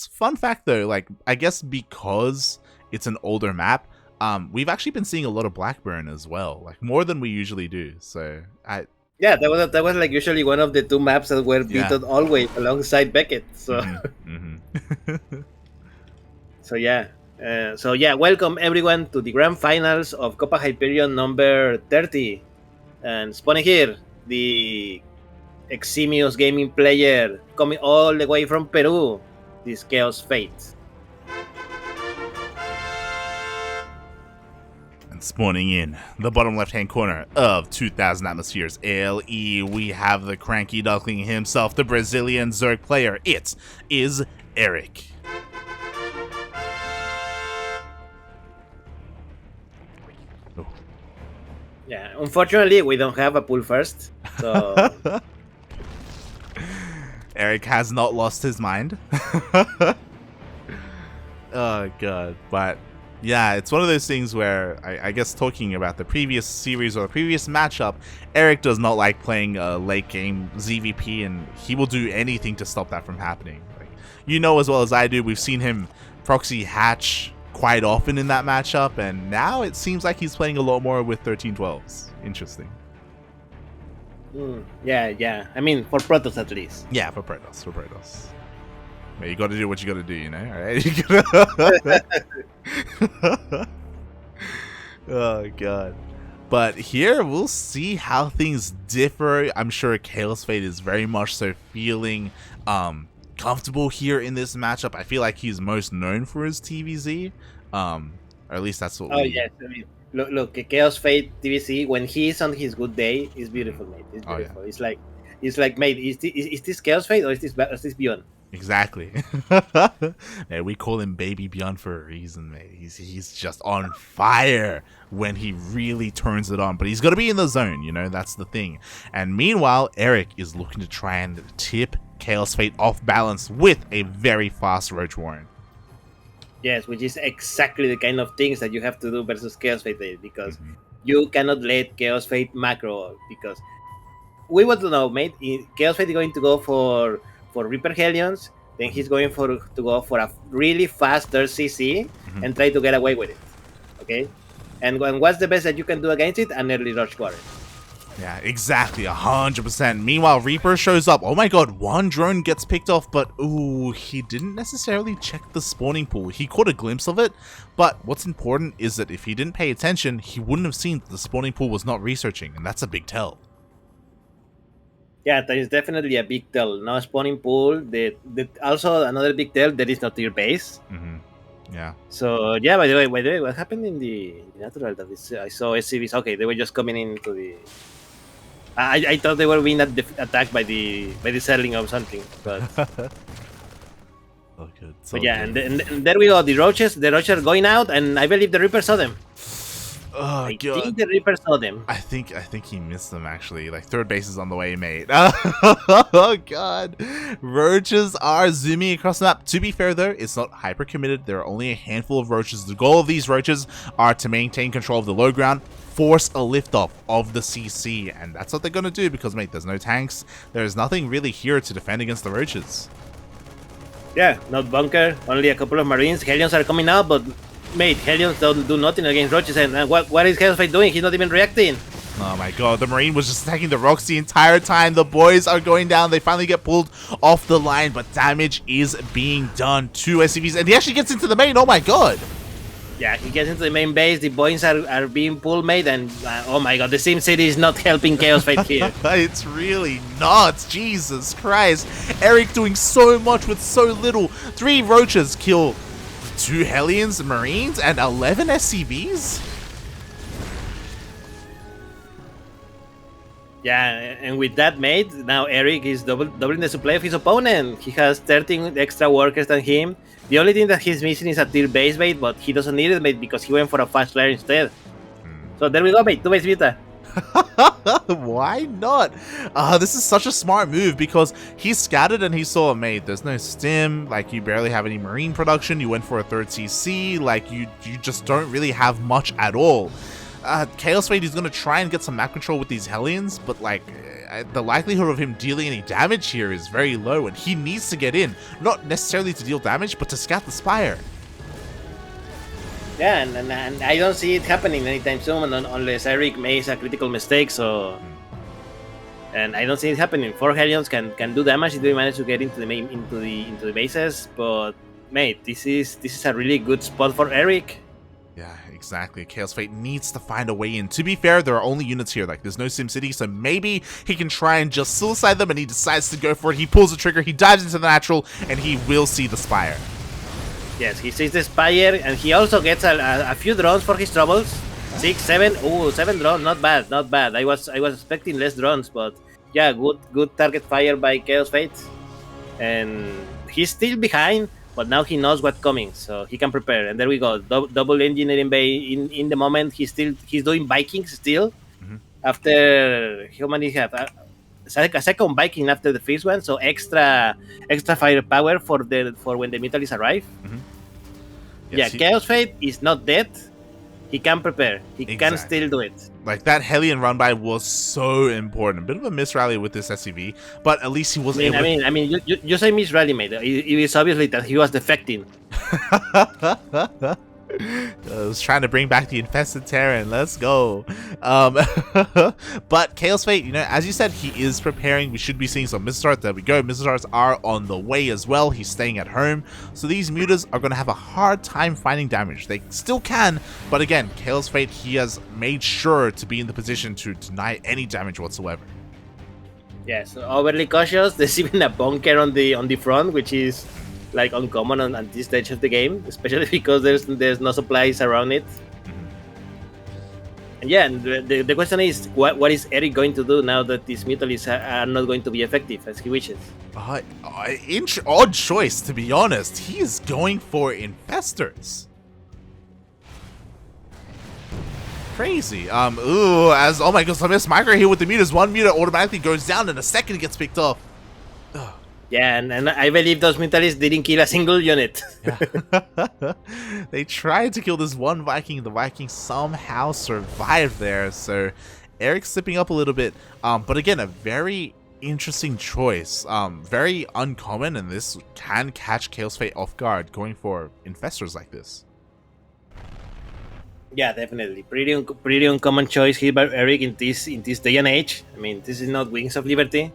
fun fact though, like I guess because it's an older map, we've actually been seeing a lot of Blackburn as well, like more than we usually do. So yeah, that was like usually one of the two maps that were Yeah. beaten always alongside Beckett. So so yeah. Welcome everyone to the grand finals of Copa Hyperion number 30. And spawning here, the eximious gaming player coming all the way from Peru, this kaozfate. And spawning in the bottom left-hand corner of 2000 Atmospheres LE, we have the CranKy Duckling himself, the Brazilian Zerg player. It is Erik. Yeah, unfortunately, we don't have a pool first. So Erik has not lost his mind. Oh god, but yeah, it's one of those things where I guess talking about the previous series or the previous matchup, Erik does not like playing a late game ZvP, and he will do anything to stop that from happening. Like, you know as well as I do, we've seen him proxy hatch quite often in that matchup, and now it seems like he's playing a lot more with 13-12s. Interesting. Yeah. I mean, for Protoss at least. Yeah, for Protoss. Yeah, you gotta do what you gotta do, you know? Alright? Oh, God. But here, we'll see how things differ. I'm sure kaozfate is very much so feeling comfortable here in this matchup. I feel like he's most known for his TVZ. Or at least that's what yes. I mean, look, kaozfate TVC, when he's on his good day, is beautiful, mate. It's beautiful. Yeah. It's like, mate, is this kaozfate or is this Beyond? Exactly. Man, we call him Baby Beyond for a reason, mate. He's just on fire when he really turns it on. But he's got to be in the zone, you know, that's the thing. And meanwhile, Erik is looking to try and tip kaozfate off balance with a very fast Roach Warren. Yes, which is exactly the kind of things that you have to do versus kaozfate, because you cannot let kaozfate macro, because we want to know, mate, kaozfate is going to go for Reaper Hellions, then he's going to go for a really fast third CC and try to get away with it. Okay? And what's the best that you can do against it? An early Roach Warren. Yeah, exactly, 100%. Meanwhile, Reaper shows up. Oh my god, one drone gets picked off, but ooh, he didn't necessarily check the spawning pool. He caught a glimpse of it, but what's important is that if he didn't pay attention, he wouldn't have seen that the spawning pool was not researching, and that's a big tell. Yeah, that is definitely a big tell. No spawning pool. Also another big tell, there is no tier base. Yeah. So yeah, by the way, what happened in the natural? I saw SCVs. Okay, they were just coming into the. I thought they were being attacked by the settling of something, but. So good. But yeah, and there we go. The roaches are going out, and I believe the Reaper saw them. Oh, I think the Reaper saw them. I think he missed them, actually. Like, third base is on the way, mate. Oh god. Roaches are zooming across the map. To be fair though, it's not hyper committed. There are only a handful of roaches. The goal of these roaches are to maintain control of the low ground, force a liftoff of the CC, and that's what they're gonna do because, mate, there's no tanks. There's nothing really here to defend against the roaches. Yeah, not bunker, only a couple of Marines. Hellions are coming out, but mate, Hellions don't do nothing against roaches, and what is kaozfate doing? He's not even reacting. Oh my god, the Marine was just attacking the rocks the entire time. The boys are going down. They finally get pulled off the line, but damage is being done to SCVs, and he actually gets into the main. Oh my god. Yeah, he gets into the main base. The boys are being pulled, mate, and oh my god, the SimCity is not helping kaozfate here. It's really not. Jesus Christ. Erik doing so much with so little. 3 roaches kill 2 Hellions, Marines, and 11 SCVs? Yeah, and with that, mate, now Erik is doubling the supply of his opponent. He has 13 extra workers than him. The only thing that he's missing is a tier base, mate, but he doesn't need it, mate, because he went for a fast flare instead. So there we go, mate, 2 base Vita. Why not? This is such a smart move because he scattered and he saw, mate, there's no stim, like you barely have any marine production, you went for a third CC, like you just don't really have much at all. Chaos Fate is going to try and get some map control with these Hellions, but like the likelihood of him dealing any damage here is very low, and he needs to get in, not necessarily to deal damage, but to scout the Spire. Yeah, and I don't see it happening anytime soon unless Erik makes a critical mistake. So, and I don't see it happening. 4 Hellions can do damage if they manage to get into the bases. But mate, this is a really good spot for Erik. Yeah, exactly. Chaos Fate needs to find a way in. To be fair, there are only units here. Like, there's no SimCity, so maybe he can try and just suicide them, and he decides to go for it. He pulls the trigger, he dives into the natural, and he will see the Spire. Yes, he sees the Spire, and he also gets a few drones for his troubles. 6, 7. Oh, 7 drones. Not bad, not bad. I was expecting less drones, but yeah, good target fire by Chaos Fate. And he's still behind, but now he knows what's coming, so he can prepare. And there we go, double engineering bay. In the moment, he's doing Vikings still. After how many have a second Viking after the first one, so extra firepower for when the Mutalies arrive. Yes, yeah, Chaos Fate is not dead. He can prepare. He can still do it. Like, that Hellion run by was so important. A bit of a misrally with this SCV, but at least he was able. I mean, you say misrally, mate. It is obviously that he was defecting. I was trying to bring back the infested Terran. Let's go. But Chaos Fate, you know, as you said, he is preparing. We should be seeing some Mizarts. There we go. Mizarts are on the way as well. He's staying at home. So these mutas are going to have a hard time finding damage. They still can, but again, Chaos Fate, he has made sure to be in the position to deny any damage whatsoever. Yeah, so overly cautious. There's even a bunker on the front, which is like uncommon on this stage of the game, especially because there's no supplies around it. And yeah, and the question is, what is Erik going to do now that these Mutalies are not going to be effective as he wishes? Odd choice, to be honest. He is going for Infestors. Crazy. Oh my goodness, I missed micro here with the mutas. One muta automatically goes down, and a second gets picked off. Yeah, and I believe those Mutalies didn't kill a single unit. Yeah. They tried to kill this one Viking. The Viking somehow survived there. So Erik's slipping up a little bit. But again, a very interesting choice. Very uncommon, and this can catch Chaos Fate off guard going for Infestors like this. Yeah, definitely. Pretty uncommon choice here by Erik in this day and age. I mean, this is not Wings of Liberty.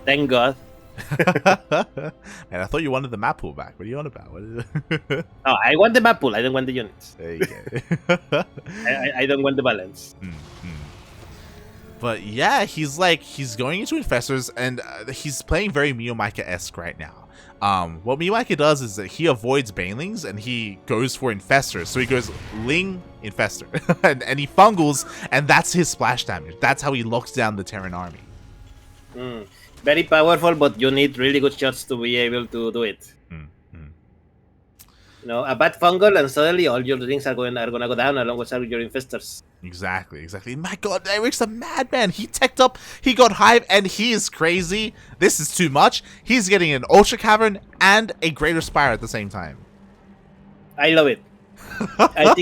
Thank God. Man, I thought you wanted the map pool back. What are you on about? Oh, I want the map pool. I don't want the units. There you go. I don't want the balance. But yeah, he's going into Infestors, and he's playing very Miyomika-esque right now. What Miyomika does is that he avoids Banelings and he goes for Infestors. So he goes Ling, Infestor, and he fungles, and that's his splash damage. That's how he locks down the Terran army. Very powerful, but you need really good shots to be able to do it. You know, a bad fungal, and suddenly all your things are gonna go down along with your Infestors. Exactly. My God, Erik's a madman. He teched up, he got Hive, and he is crazy. This is too much. He's getting an Ultra Cavern and a Greater Spire at the same time. I love it. I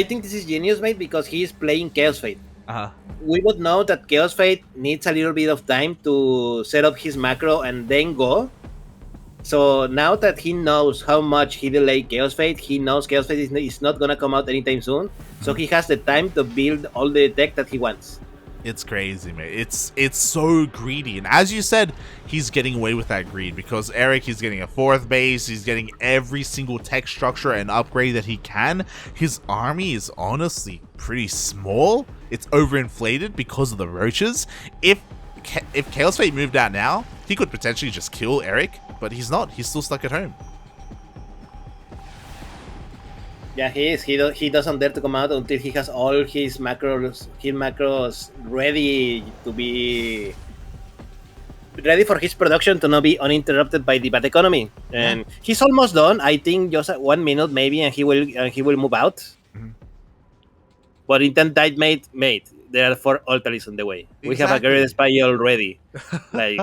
think this is genius, mate, because he is playing Chaos Fate. We would know that Chaos Fate needs a little bit of time to set up his macro and then go. So now that he knows how much he delayed Chaos Fate, he knows Chaos Fate is not going to come out anytime soon. So he has the time to build all the tech that he wants. It's crazy, man. It's so greedy. And as you said, he's getting away with that greed because Erik, he's getting a 4th base. He's getting every single tech structure and upgrade that he can. His army is honestly pretty small. It's overinflated because of the roaches. If Chaos Fate moved out now, he could potentially just kill Erik, but he's not. He's still stuck at home. Yeah, he is. He doesn't dare to come out until he has all his macros ready to be ready for his production to not be uninterrupted by the bad economy. And he's almost done. I think just 1 minute maybe, and he will move out. But Intent Died mate. there are 4 Ultralis on the way. We have a Exactly. great spy already. Like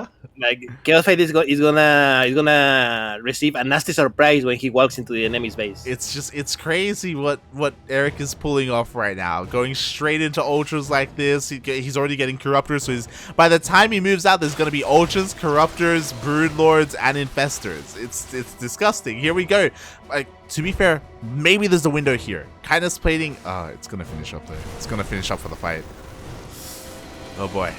Chaos Fate is gonna receive a nasty surprise when he walks into the enemy's base. It's crazy what Erik is pulling off right now. Going straight into ultras like this. He's already getting corruptors, so by the time he moves out, there's gonna be ultras, corruptors, broodlords, and infestors. It's disgusting. Here we go. Like, to be fair, maybe there's a window here. Kindness plating. Oh, it's gonna finish up though. It's gonna finish up for the fight. Oh boy.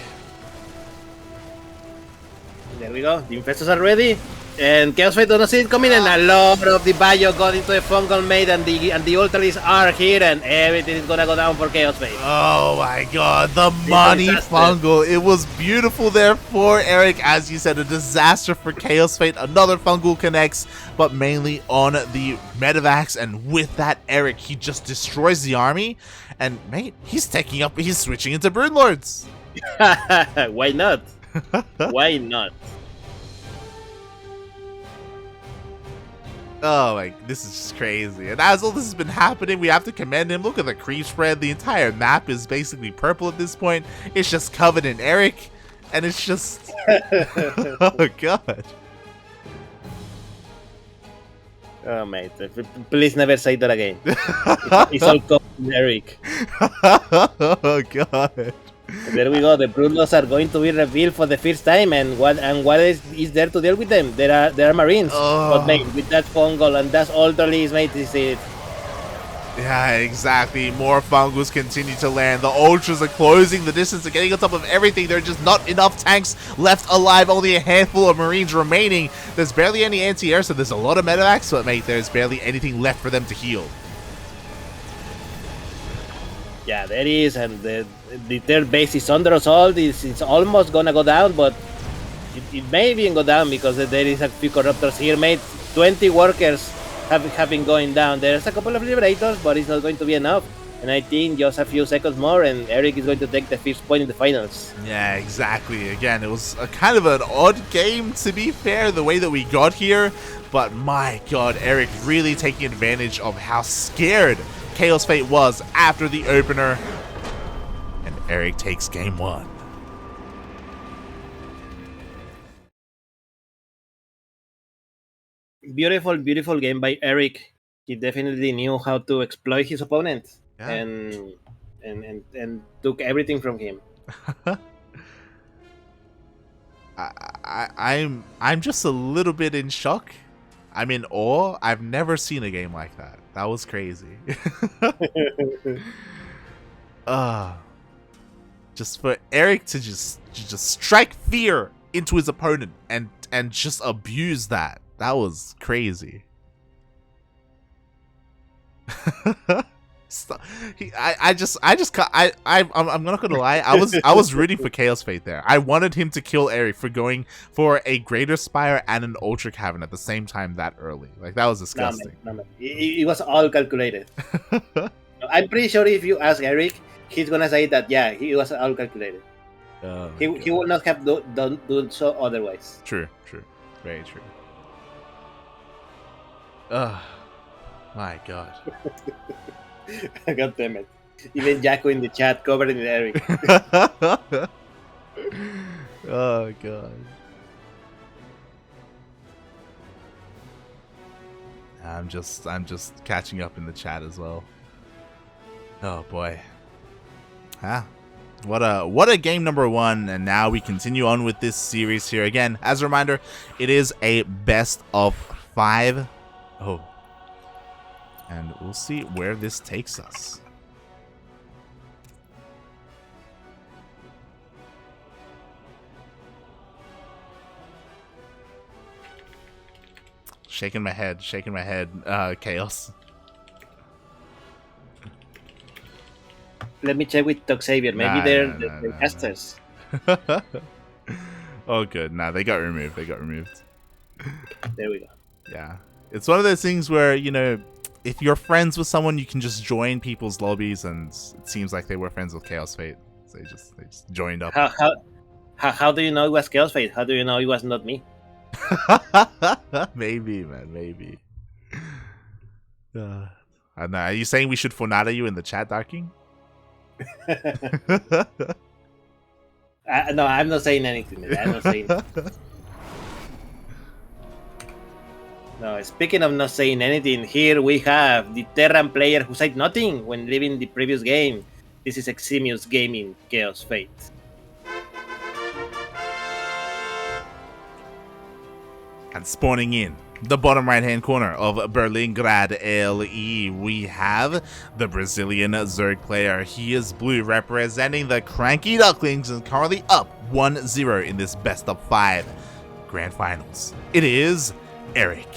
There we go. The infestors are ready. And Chaos Fate doesn't see it coming, and a lot of the Bio got into the fungal maid, and the Ultralis are here, and everything is gonna go down for Chaos Fate. Oh my god, the money fungal. It was beautiful there for Erik. As you said, a disaster for Chaos Fate. Another fungal connects, but mainly on the Medivacs, and with that, Erik, he just destroys the army. And mate, he's switching into Broodlords. Why not? Why not? Oh my, this is just crazy. And as all this has been happening, we have to commend him. Look at the creep spread. The entire map is basically purple at this point. It's just covered in Erik. And it's just... oh god. Oh mate, please never say that again. It's all covered in Erik. Oh god. There we go. The Broodlords are going to be revealed for the first time, and what is there to deal with them? There are Marines, but mate, with that fungal and that's Ultralis, mate, is it? Yeah, exactly. More fungals continue to land. The ultras are closing the distance. They're getting on top of everything. There are just not enough tanks left alive. Only a handful of Marines remaining. There's barely any anti-air, so there's a lot of medevacs, but mate, there's barely anything left for them to heal. Yeah, there is, and the third base is under assault. It's almost gonna go down, but it may even go down because there is a few corruptors here, mate. 20 workers have been going down. There's a couple of liberators, but it's not going to be enough. And I think just a few seconds more, and Erik is going to take the first point in the finals. Yeah, exactly. Again, it was a kind of an odd game, to be fair, the way that we got here. But my god, Erik really taking advantage of how scared Chaos Fate was after the opener, and Erik takes game 1. Beautiful game by Erik. He definitely knew how to exploit his opponent, Yeah. and took everything from him. I'm just a little bit in shock. I'm in awe. I've never seen a game like that. That was crazy. Just for Erik to just strike fear into his opponent and just abuse that. That was crazy. I'm not gonna lie. I was rooting for Chaos Fate there. I wanted him to kill Erik for going for a Greater Spire and an Ultra Cavern at the same time that early. Like, that was disgusting. No, man. It was all calculated. I'm pretty sure if you ask Erik, he's gonna say that yeah, he was all calculated. He would not have done so otherwise. True, very true. My god. God damn it. Even Jaco in the chat covered in Erik. Oh god. I'm just catching up in the chat as well. Oh boy. What a game number 1, and now we continue on with this series here. Again, as a reminder, it is a best of 5. Oh. And we'll see where this takes us. Shaking my head, Chaos. Let me check with Xavier. Maybe they're casters. Oh, good. Nah, they got removed. There we go. Yeah. It's one of those things where, you know, if you're friends with someone, you can just join people's lobbies, and it seems like they were friends with Chaos Fate. So they just joined up. How do you know it was Chaos Fate? How do you know it was not me? Maybe, man, maybe. I don't know. Are you saying we should Fonada you in the chat, Darking? No, I'm not saying anything. Man. I'm not saying. No, speaking of not saying anything, here we have the Terran player who said nothing when leaving the previous game. This is Eximius Gaming Chaos Fate. And spawning in the bottom right-hand corner of Berlingrad LE, we have the Brazilian Zerg player. He is blue, representing the CranKy Ducklings, and currently up 1-0 in this best of 5 grand finals. It is Erik.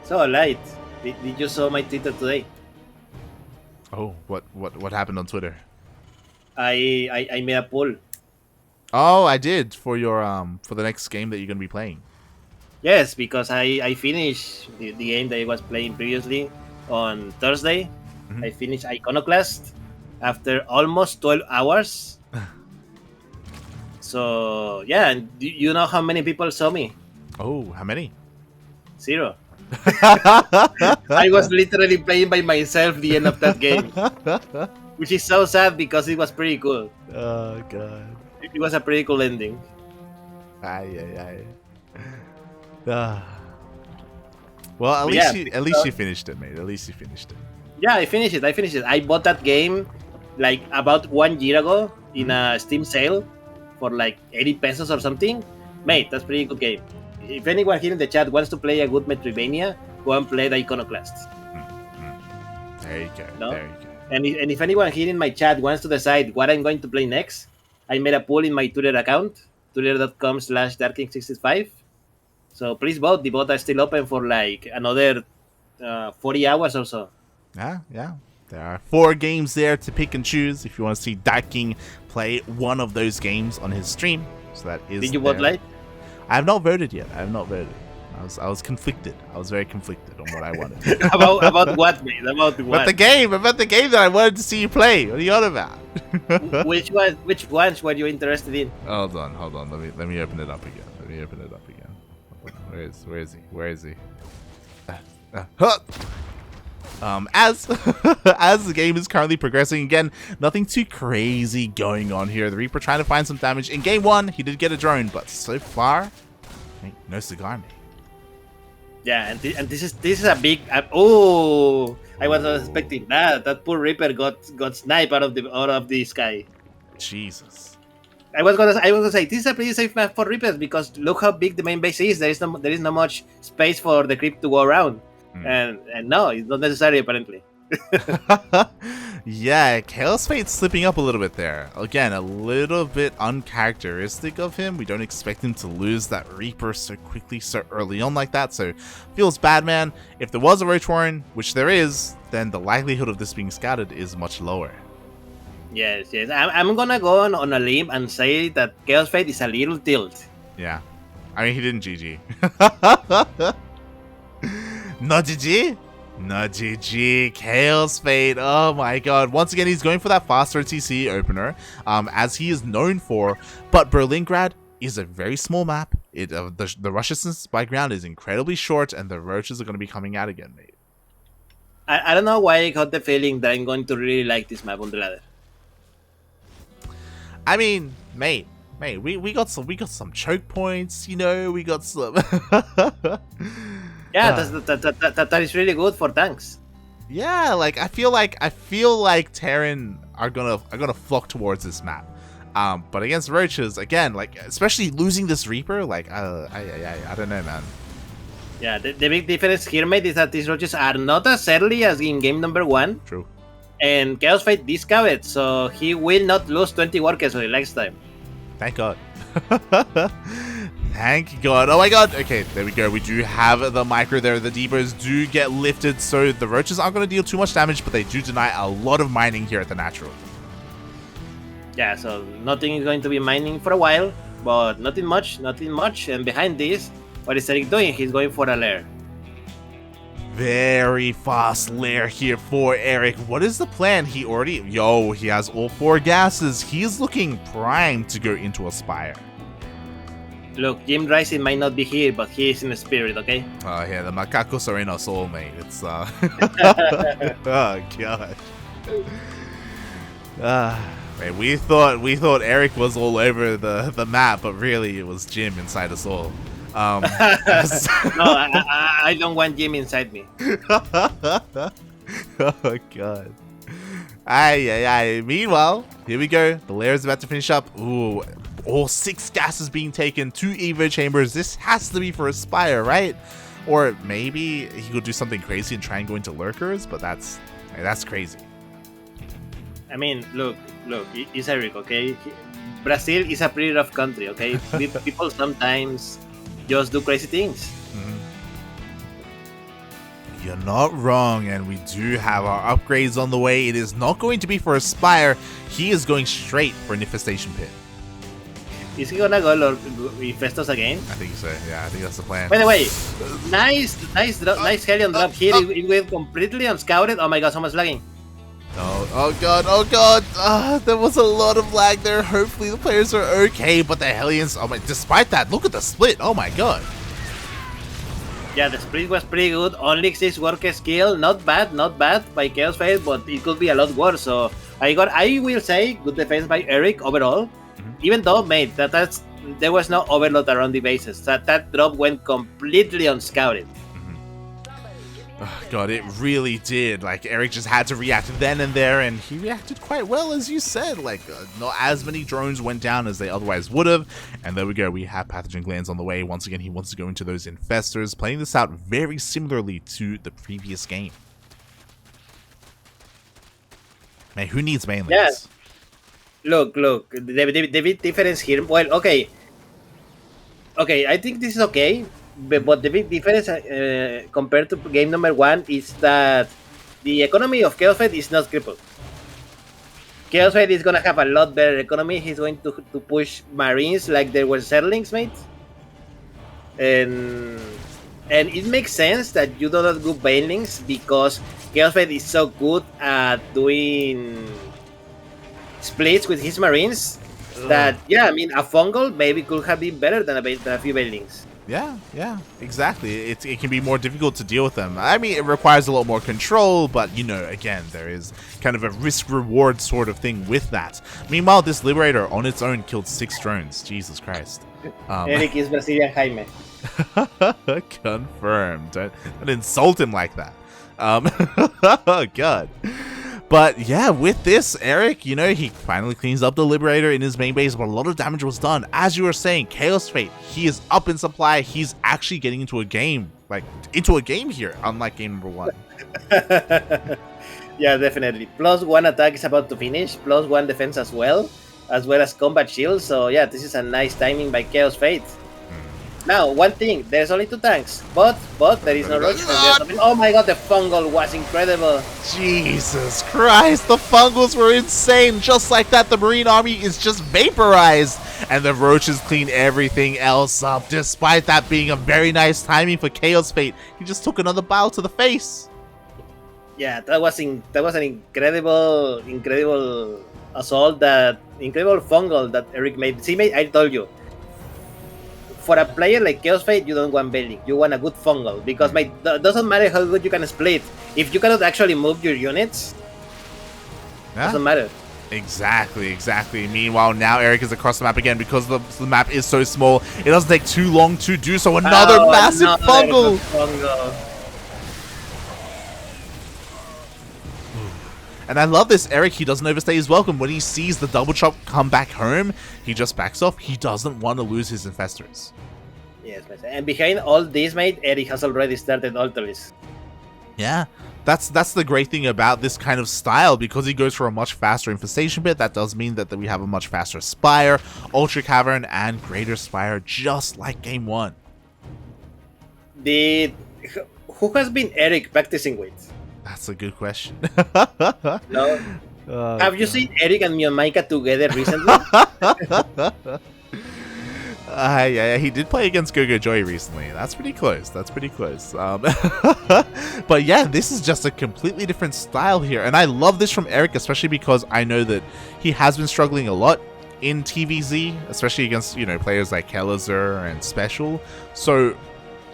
So, Light, did you saw my Twitter today? Oh, what happened on Twitter? I made a poll. Oh, I did for your for the next game that you're gonna be playing. Yes, because I finished the game that I was playing previously on Thursday. I finished Iconoclast after almost 12 hours. So, yeah, and you know how many people saw me? Oh, how many? 0. I was literally playing by myself the end of that game. Which is so sad because it was pretty cool. Oh, God. It was a pretty cool ending. Well, at least you finished it, mate. At least you finished it. Yeah, I finished it. I bought that game like about 1 year ago in a Steam sale for like 80 pesos or something. Mate, that's a pretty good game. If anyone here in the chat wants to play a good Metroidvania, go and play the Iconoclast. There you go. No? There you go. And if anyone here in my chat wants to decide what I'm going to play next, I made a poll in my Twitter account, twitter.com/darking65. So please vote. The vote is still open for like another 40 hours or so. Yeah. There are 4 games there to pick and choose if you want to see Ducking play one of those games on his stream. So that is. Did you vote, Light? I have not voted yet. I was conflicted. I was very conflicted on what I wanted. about what, mate? About what? About the game that I wanted to see you play. What are you on about? Which ones were you interested in? Hold on. Let me open it up again. Where is he? As the game is currently progressing, again, nothing too crazy going on here. The Reaper trying to find some damage. In game 1, he did get a drone, but so far, no cigar, mate. Yeah, and this is a big. I was not expecting that. That poor Reaper got sniped out of the sky. Jesus. I was gonna say this is a pretty safe map for Reapers because look how big the main base is. There is no much space for the creep to go around. And no, it's not necessary apparently. Yeah, Chaos Fate's slipping up a little bit there. Again, a little bit uncharacteristic of him. We don't expect him to lose that Reaper so quickly, so early on like that. So, feels bad, man. If there was a Roach Warren, which there is, then the likelihood of this being scouted is much lower. Yes. I'm gonna go on a limb and say that Chaos Fate is a little tilt. Yeah. I mean, he didn't GG. Not GG? Not GG. Chaos Fate. Oh my god. Once again, he's going for that faster TC opener, as he is known for. But Berlingrad is a very small map. The rush distance by ground is incredibly short, and the roaches are going to be coming out again, mate. I don't know why I got the feeling that I'm going to really like this map on the ladder. I mean, mate, we got some choke points, you know. We got some. Yeah, that is really good for tanks. Yeah, like I feel like Terran are gonna flock towards this map. But against roaches, again, like especially losing this Reaper, like I don't know, man. Yeah, the big difference here, mate, is that these roaches are not as early as in game number 1. True. And Chaos Fate discovered, so he will not lose 20 workers for the next time. Thank God. Thank God. Oh my god. Okay, there we go. We do have the micro there. The depots do get lifted, so the roaches aren't going to deal too much damage, but they do deny a lot of mining here at the natural. Yeah, so nothing is going to be mining for a while, but nothing much. And behind this, what is Erik doing? He's going for a lair. Very fast lair here for Erik. What is the plan? He has all 4 gases. He's looking primed to go into a spire. Look, Jim Rising might not be here, but he is in the spirit, okay? Oh yeah, the macacos are in our soul, mate. It's oh god. Man, we thought Erik was all over the map, but really it was Jim inside us all. No, I don't want Jim inside me. Oh god. Aye. Meanwhile, here we go. The layer is about to finish up. Ooh, all 6 gases being taken, 2 Evo chambers. This has to be for Aspire, right? Or maybe he could do something crazy and try and go into lurkers, but that's crazy. I mean, look, it's Erik, okay? Brazil is a pretty rough country, okay? People sometimes just do crazy things. You're not wrong, and we do have our upgrades on the way. It is not going to be for Aspire. He is going straight for an Infestation Pit. Is he gonna go Infestos again? I think so. Yeah, I think that's the plan. By the way, nice Helion drop here. It went completely unscouted. Oh my god, someone's lagging. Oh god. There was a lot of lag there. Hopefully the players are okay, but the Hellions, oh my, despite that, look at the split. Oh my god. Yeah, the split was pretty good. Only 6 work skill. Not bad by kaozfate, but it could be a lot worse. So I will say good defense by Erik overall. Even though, mate, there was no overload around the bases. That drop went completely unscouted. Oh, God, it really did. Like, Erik just had to react then and there, and he reacted quite well, as you said. Like, not as many drones went down as they otherwise would have. And there we go. We have Pathogen Glands on the way. Once again, he wants to go into those Infestors, playing this out very similarly to the previous game. Man, who needs main lanes? Yeah. Look, the difference here. Well, okay, I think this is okay. But the big difference compared to game number 1 is that the economy of kaozfate is not crippled. kaozfate is gonna have a lot better economy. He's going to push Marines like they were Zerlings, mate. And it makes sense that you do not go Banelings because kaozfate is so good at doing splits with his Marines that, yeah, I mean, a fungal maybe could have been better than a few Banelings. Yeah, exactly. It can be more difficult to deal with them. I mean, it requires a lot more control, but, you know, again, there is kind of a risk-reward sort of thing with that. Meanwhile, this Liberator on its own killed 6 drones. Jesus Christ. Erik is Brazilian Jaime. Confirmed. Don't insult him like that. Oh, God. But yeah, with this, Erik, you know, he finally cleans up the Liberator in his main base, but a lot of damage was done. As you were saying, kaozfate, he is up in supply. He's actually getting into a game, here, unlike game number 1. Yeah, definitely. +1 attack is about to finish, +1 defense as well as combat shield. So yeah, this is a nice timing by kaozfate. Now, one thing, there's only 2 tanks, but there is no rush. Oh my god, the fungal was incredible. Jesus Christ, the fungals were insane. Just like that, the Marine army is just vaporized, and the roaches clean everything else up. Despite that being a very nice timing for kaozfate, he just took another bile to the face. Yeah, that was an incredible assault, incredible fungal that Erik made. See, mate, I told you. For a player like kaozfate, you don't want Bailing. You want a good fungal. Because it doesn't matter how good you can split. If you cannot actually move your units, doesn't matter. Exactly. Meanwhile, now Erik is across the map again because the map is so small. It doesn't take too long to do so. Another massive fungal. And I love this, Erik, he doesn't overstay his welcome. When he sees the double chop come back home, he just backs off. He doesn't want to lose his Infestors. Yes, and behind all this, mate, Erik has already started Ultralis. Yeah, that's the great thing about this kind of style, because he goes for a much faster Infestation Pit. That does mean that we have a much faster Spire, Ultra Cavern, and Greater Spire, just like Game 1. Who has been Erik practicing with? That's a good question. No. Have you seen Erik and Miomaika together recently? Yeah, he did play against Gogo Joy recently. That's pretty close. But yeah, this is just a completely different style here. And I love this from Erik, especially because I know that he has been struggling a lot in TVZ, especially against, you know, players like Kellezer and Special. So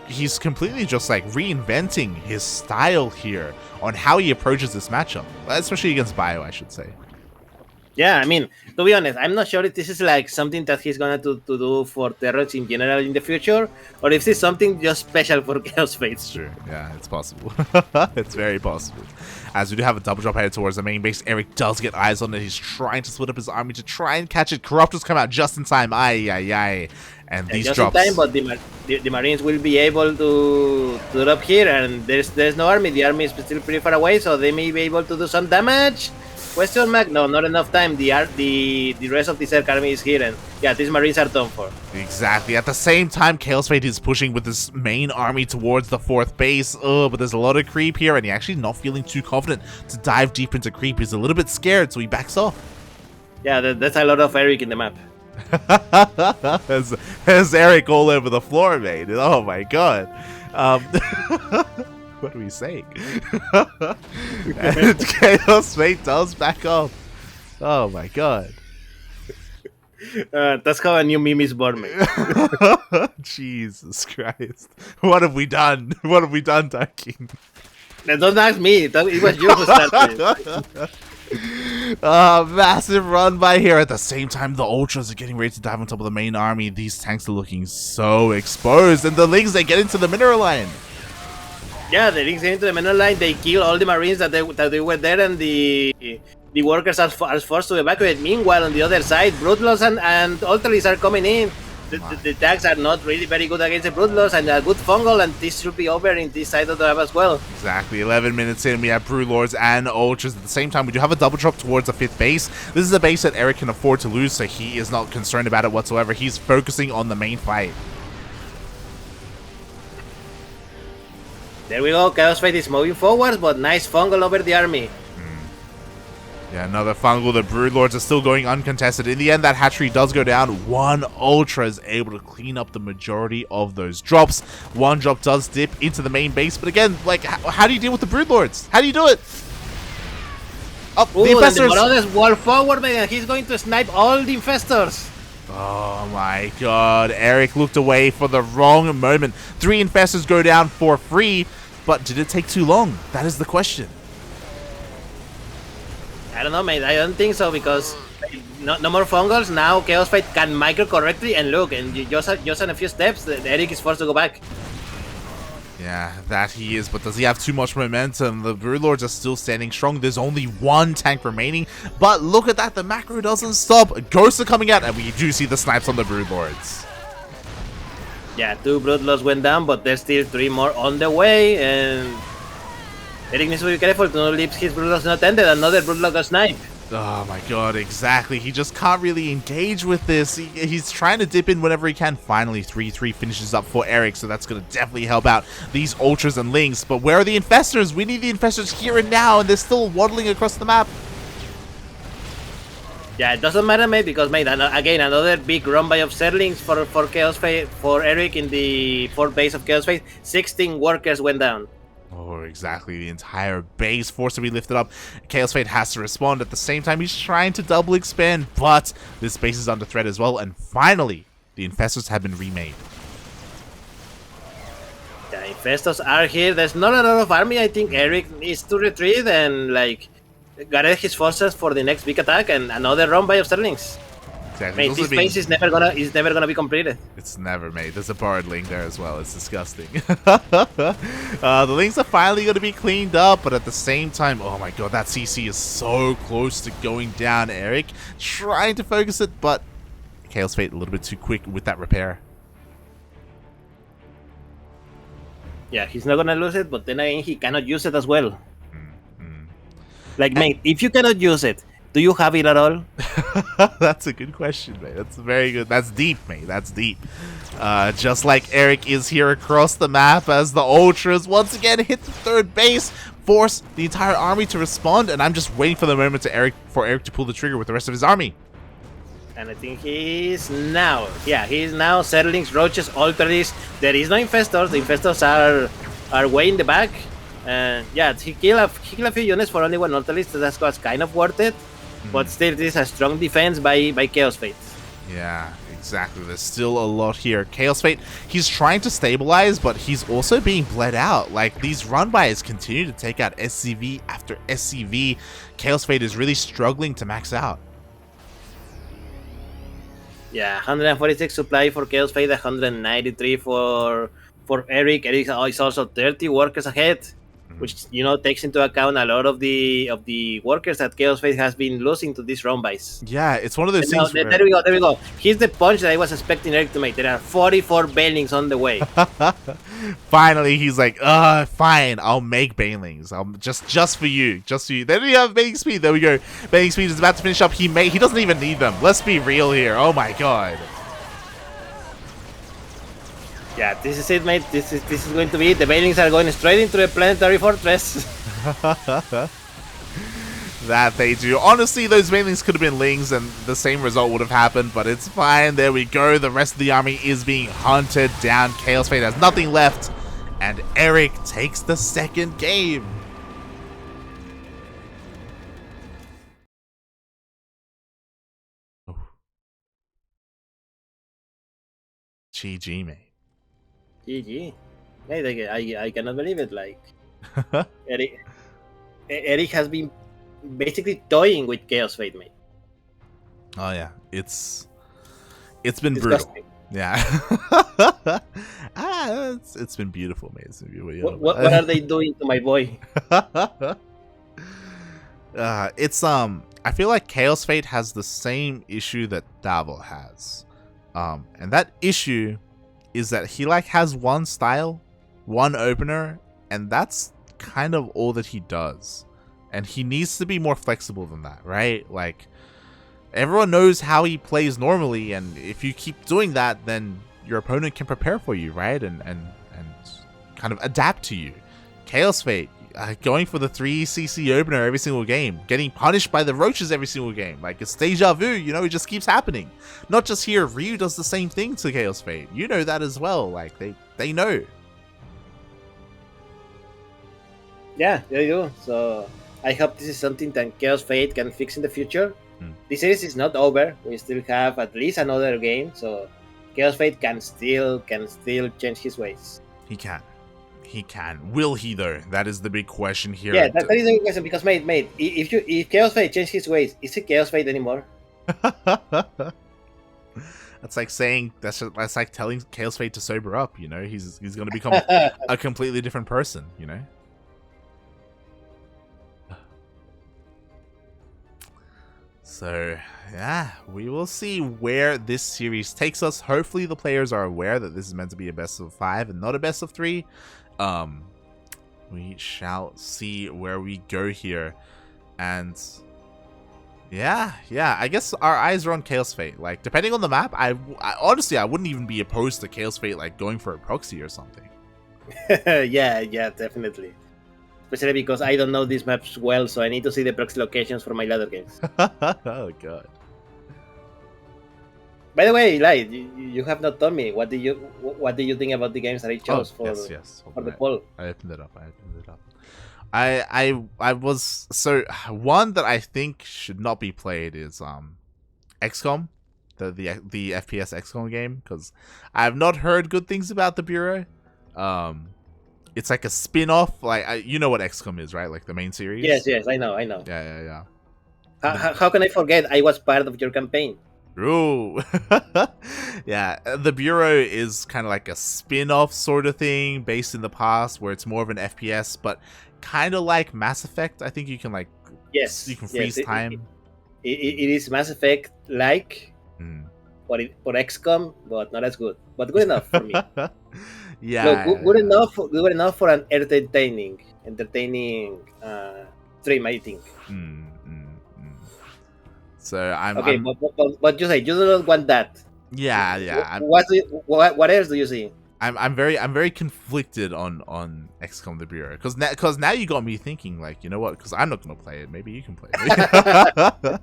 he's completely just like reinventing his style here on how he approaches this matchup, especially against Bio, I should say. Yeah, I mean, to be honest, I'm not sure if this is like something that he's gonna to do for Terrors in general in the future, or if it's something just special for Chaos Fate. It's true. Yeah, it's possible. It's very possible. As we do have a double drop headed towards the main base, Erik does get eyes on it. He's trying to split up his army to try and catch it. Corruptors come out just in time. Aye. And these just drops. In time, but the Marines will be able to drop here, and there's no army. The army is still pretty far away, so they may be able to do some damage. Question mark? No, not enough time. The rest of the Zerg army is here, and yeah, these Marines are done for. Exactly. At the same time, Chaos Fate is pushing with his main army towards the 4th base. But there's a lot of creep here, and he's actually not feeling too confident to dive deep into creep. He's a little bit scared, so he backs off. Yeah, that's a lot of Erik in the map. there's Erik all over the floor, mate. Oh my god. What are we saying? And Chaos Fate does back up. Oh my god. That's how a new meme is born, mate. Jesus Christ. What have we done? What have we done, Ducklings? Don't ask me. It was you who started. Massive run by here. At the same time, the Ultras are getting ready to dive on top of the main army. These tanks are looking so exposed. And the Lings, they get into the mineral line. Yeah, the Lings get into the mineral line. They kill all the Marines that they were there, and the workers are forced to evacuate. Meanwhile, on the other side, Broodlords and Ultralis are coming in. The tanks are not really very good against the Broodlords, and a good fungal, and this should be over in this side of the map as well. Exactly. 11 minutes in, we have Broodlords and Ultras. At the same time, we do have a double drop towards the 5th base. This is a base that Erik can afford to lose, so he is not concerned about it whatsoever. He's focusing on the main fight. There we go. Chaos Fate is moving forwards, but nice fungal over the army. Yeah, another fungal. The Broodlords are still going uncontested. In the end, that hatchery does go down. One Ultra is able to clean up the majority of those drops. One drop does dip into the main base, but again, like, how do you deal with the Broodlords? How do you do it? Oh, the Infestors! The Marauders wall forward, man, and he's going to snipe all the Infestors. Oh my god, Erik looked away for the wrong moment. 3 Infestors go down for free, but did it take too long? That is the question. I don't know, mate. I don't think so, because no more fungals. Now Chaos Fate can micro correctly, and look, and just in a few steps, Erik is forced to go back. Yeah, that he is, but does he have too much momentum? The Broodlords are still standing strong. There's only 1 tank remaining, but look at that, the macro doesn't stop. Ghosts are coming out, and we do see the snipes on the Broodlords. Yeah, 2 Broodlords went down, but there's still 3 more on the way, and Erik needs to be careful to not leave his Broodlords not ended. Another Broodlord got sniped. Oh my god, exactly. He just can't really engage with this. He's trying to dip in whenever he can. Finally, 3-3 finishes up for Erik, so that's going to definitely help out these Ultras and Lings. But where are the Infestors? We need the Infestors here and now, and they're still waddling across the map. Yeah, it doesn't matter, mate, because, mate, again, another big run by of Zerglings for Chaos Fate, for Erik in the 4th base of Chaos Fate. 16 workers went down. Oh, exactly. The entire base forced to be lifted up. Chaos Fate has to respond. At the same time, he's trying to double expand, but this base is under threat as well. And finally, the Infestors have been remade. The Infestors are here. There's not a lot of army. I think Erik needs to retreat and, like, gather his forces for the next big attack and another run by of Zerglings. Exactly. Mate, this base is never gonna be completed. It's never made. There's a borrowed Ling there as well. It's disgusting. The Lings are finally going to be cleaned up, but at the same time, oh my god, that CC is so close to going down. Erik trying to focus it, but Chaos Fate a little bit too quick with that repair. Yeah, he's not gonna lose it, but then again, he cannot use it as well. Like, mate, if you cannot use it, do you have it at all? That's a good question, mate. That's very good. That's deep, mate. That's deep. Just like Erik is here across the map as the Ultras once again hit the 3rd base, force the entire army to respond, and I'm just waiting for the moment for Erik to pull the trigger with the rest of his army. And I think he's now. Yeah, he's now Zerglings, Roaches, Ultralis. There is no Infestors. The Infestors are way in the back. And yeah, he killed a few units for only 1 Ultralis, so that was kind of worth it. but still, this is a strong defense by Chaos Fate. Yeah, exactly. There's still a lot here. Chaos Fate, he's trying to stabilize, but he's also being bled out. Like, these run-bys continue to take out SCV after SCV. Chaos Fate is really struggling to max out. Yeah, 146 supply for Chaos Fate, 193 for Erik. Erik is also 30 workers ahead, which takes into account a lot of the workers that Chaos Fate has been losing to these round buys. Yeah, it's one of those things. There we go. Here's the punch that I was expecting Erik to make. There are 44 Banelings on the way. Finally, he's like, fine, I'll make Banelings. Just for you. Then we have Bailing Speed. There we go. Bailing Speed is about to finish up. He doesn't even need them. Let's be real here. Oh my god. Yeah, this is it, mate. This is going to be it. The Banelings are going straight into the planetary fortress. That they do. Honestly, those Banelings could have been Lings and the same result would have happened, but it's fine. There we go. The rest of the army is being hunted down. Chaos Fate has nothing left, and Erik takes the second game. Oh. GG, mate. GG. Hey, I cannot believe it. Like, Erik has been basically toying with Chaos Fate, mate. Oh yeah, it's been disgusting. Brutal. Yeah. It's been beautiful, mate. It's been beautiful. What are they doing to my boy? I feel like Chaos Fate has the same issue that Davil has, and that issue is that he has one style, one opener, and that's kind of all that he does. And he needs to be more flexible than that, right? Like, everyone knows how he plays normally, and if you keep doing that, then your opponent can prepare for you, right? And kind of adapt to you. Chaos Fate, going for the 3cc opener every single game, getting punished by the roaches every single game. Like, it's deja vu, it just keeps happening. Not just here, Ryu does the same thing to Chaos Fate. You know that as well. Like, they know. Yeah, there you go. So I hope this is something that Chaos Fate can fix in the future. The series is not over. We still have at least another game, so Chaos Fate can still change his ways. He can. Will he though? That is the big question here. Yeah, that is the big question because, mate, if Chaos Fate changes his ways, is it Chaos Fate anymore? That's like saying that's like telling Chaos Fate to sober up. He's going to become a completely different person. So, yeah, we will see where this series takes us. Hopefully the players are aware that this is meant to be a best of 5 and not a best of 3. We shall see where we go here. And yeah, I guess our eyes are on Chaos Fate. Like, depending on the map, I honestly, I wouldn't even be opposed to Chaos Fate, like, going for a proxy or something. yeah, definitely. Especially because I don't know these maps well, so I need to see the proxy locations for my ladder games. Oh god. By the way, Eli, you have not told me what did you think about the games that I chose for the poll? I opened it up. I was so one that I think should not be played is XCOM, the FPS XCOM game, because I have not heard good things about the Bureau. It's like a spin-off, like you know what XCOM is, right? Like the main series. Yes, I know. Yeah. How can I forget? I was part of your campaign. Ooh. Yeah, the Bureau is kind of like a spin-off sort of thing based in the past, where it's more of an FPS, but kind of like Mass Effect. I think you can you can freeze time. It is Mass Effect like, for XCOM, but not as good. But good enough for me. Yeah, no, good enough for an entertaining stream, I think. So I'm okay, but you say you do not want that. Yeah. What else do you see? I'm very conflicted on XCOM the Bureau because now you got me thinking, like, you know what? Because I'm not gonna play it. Maybe you can play it.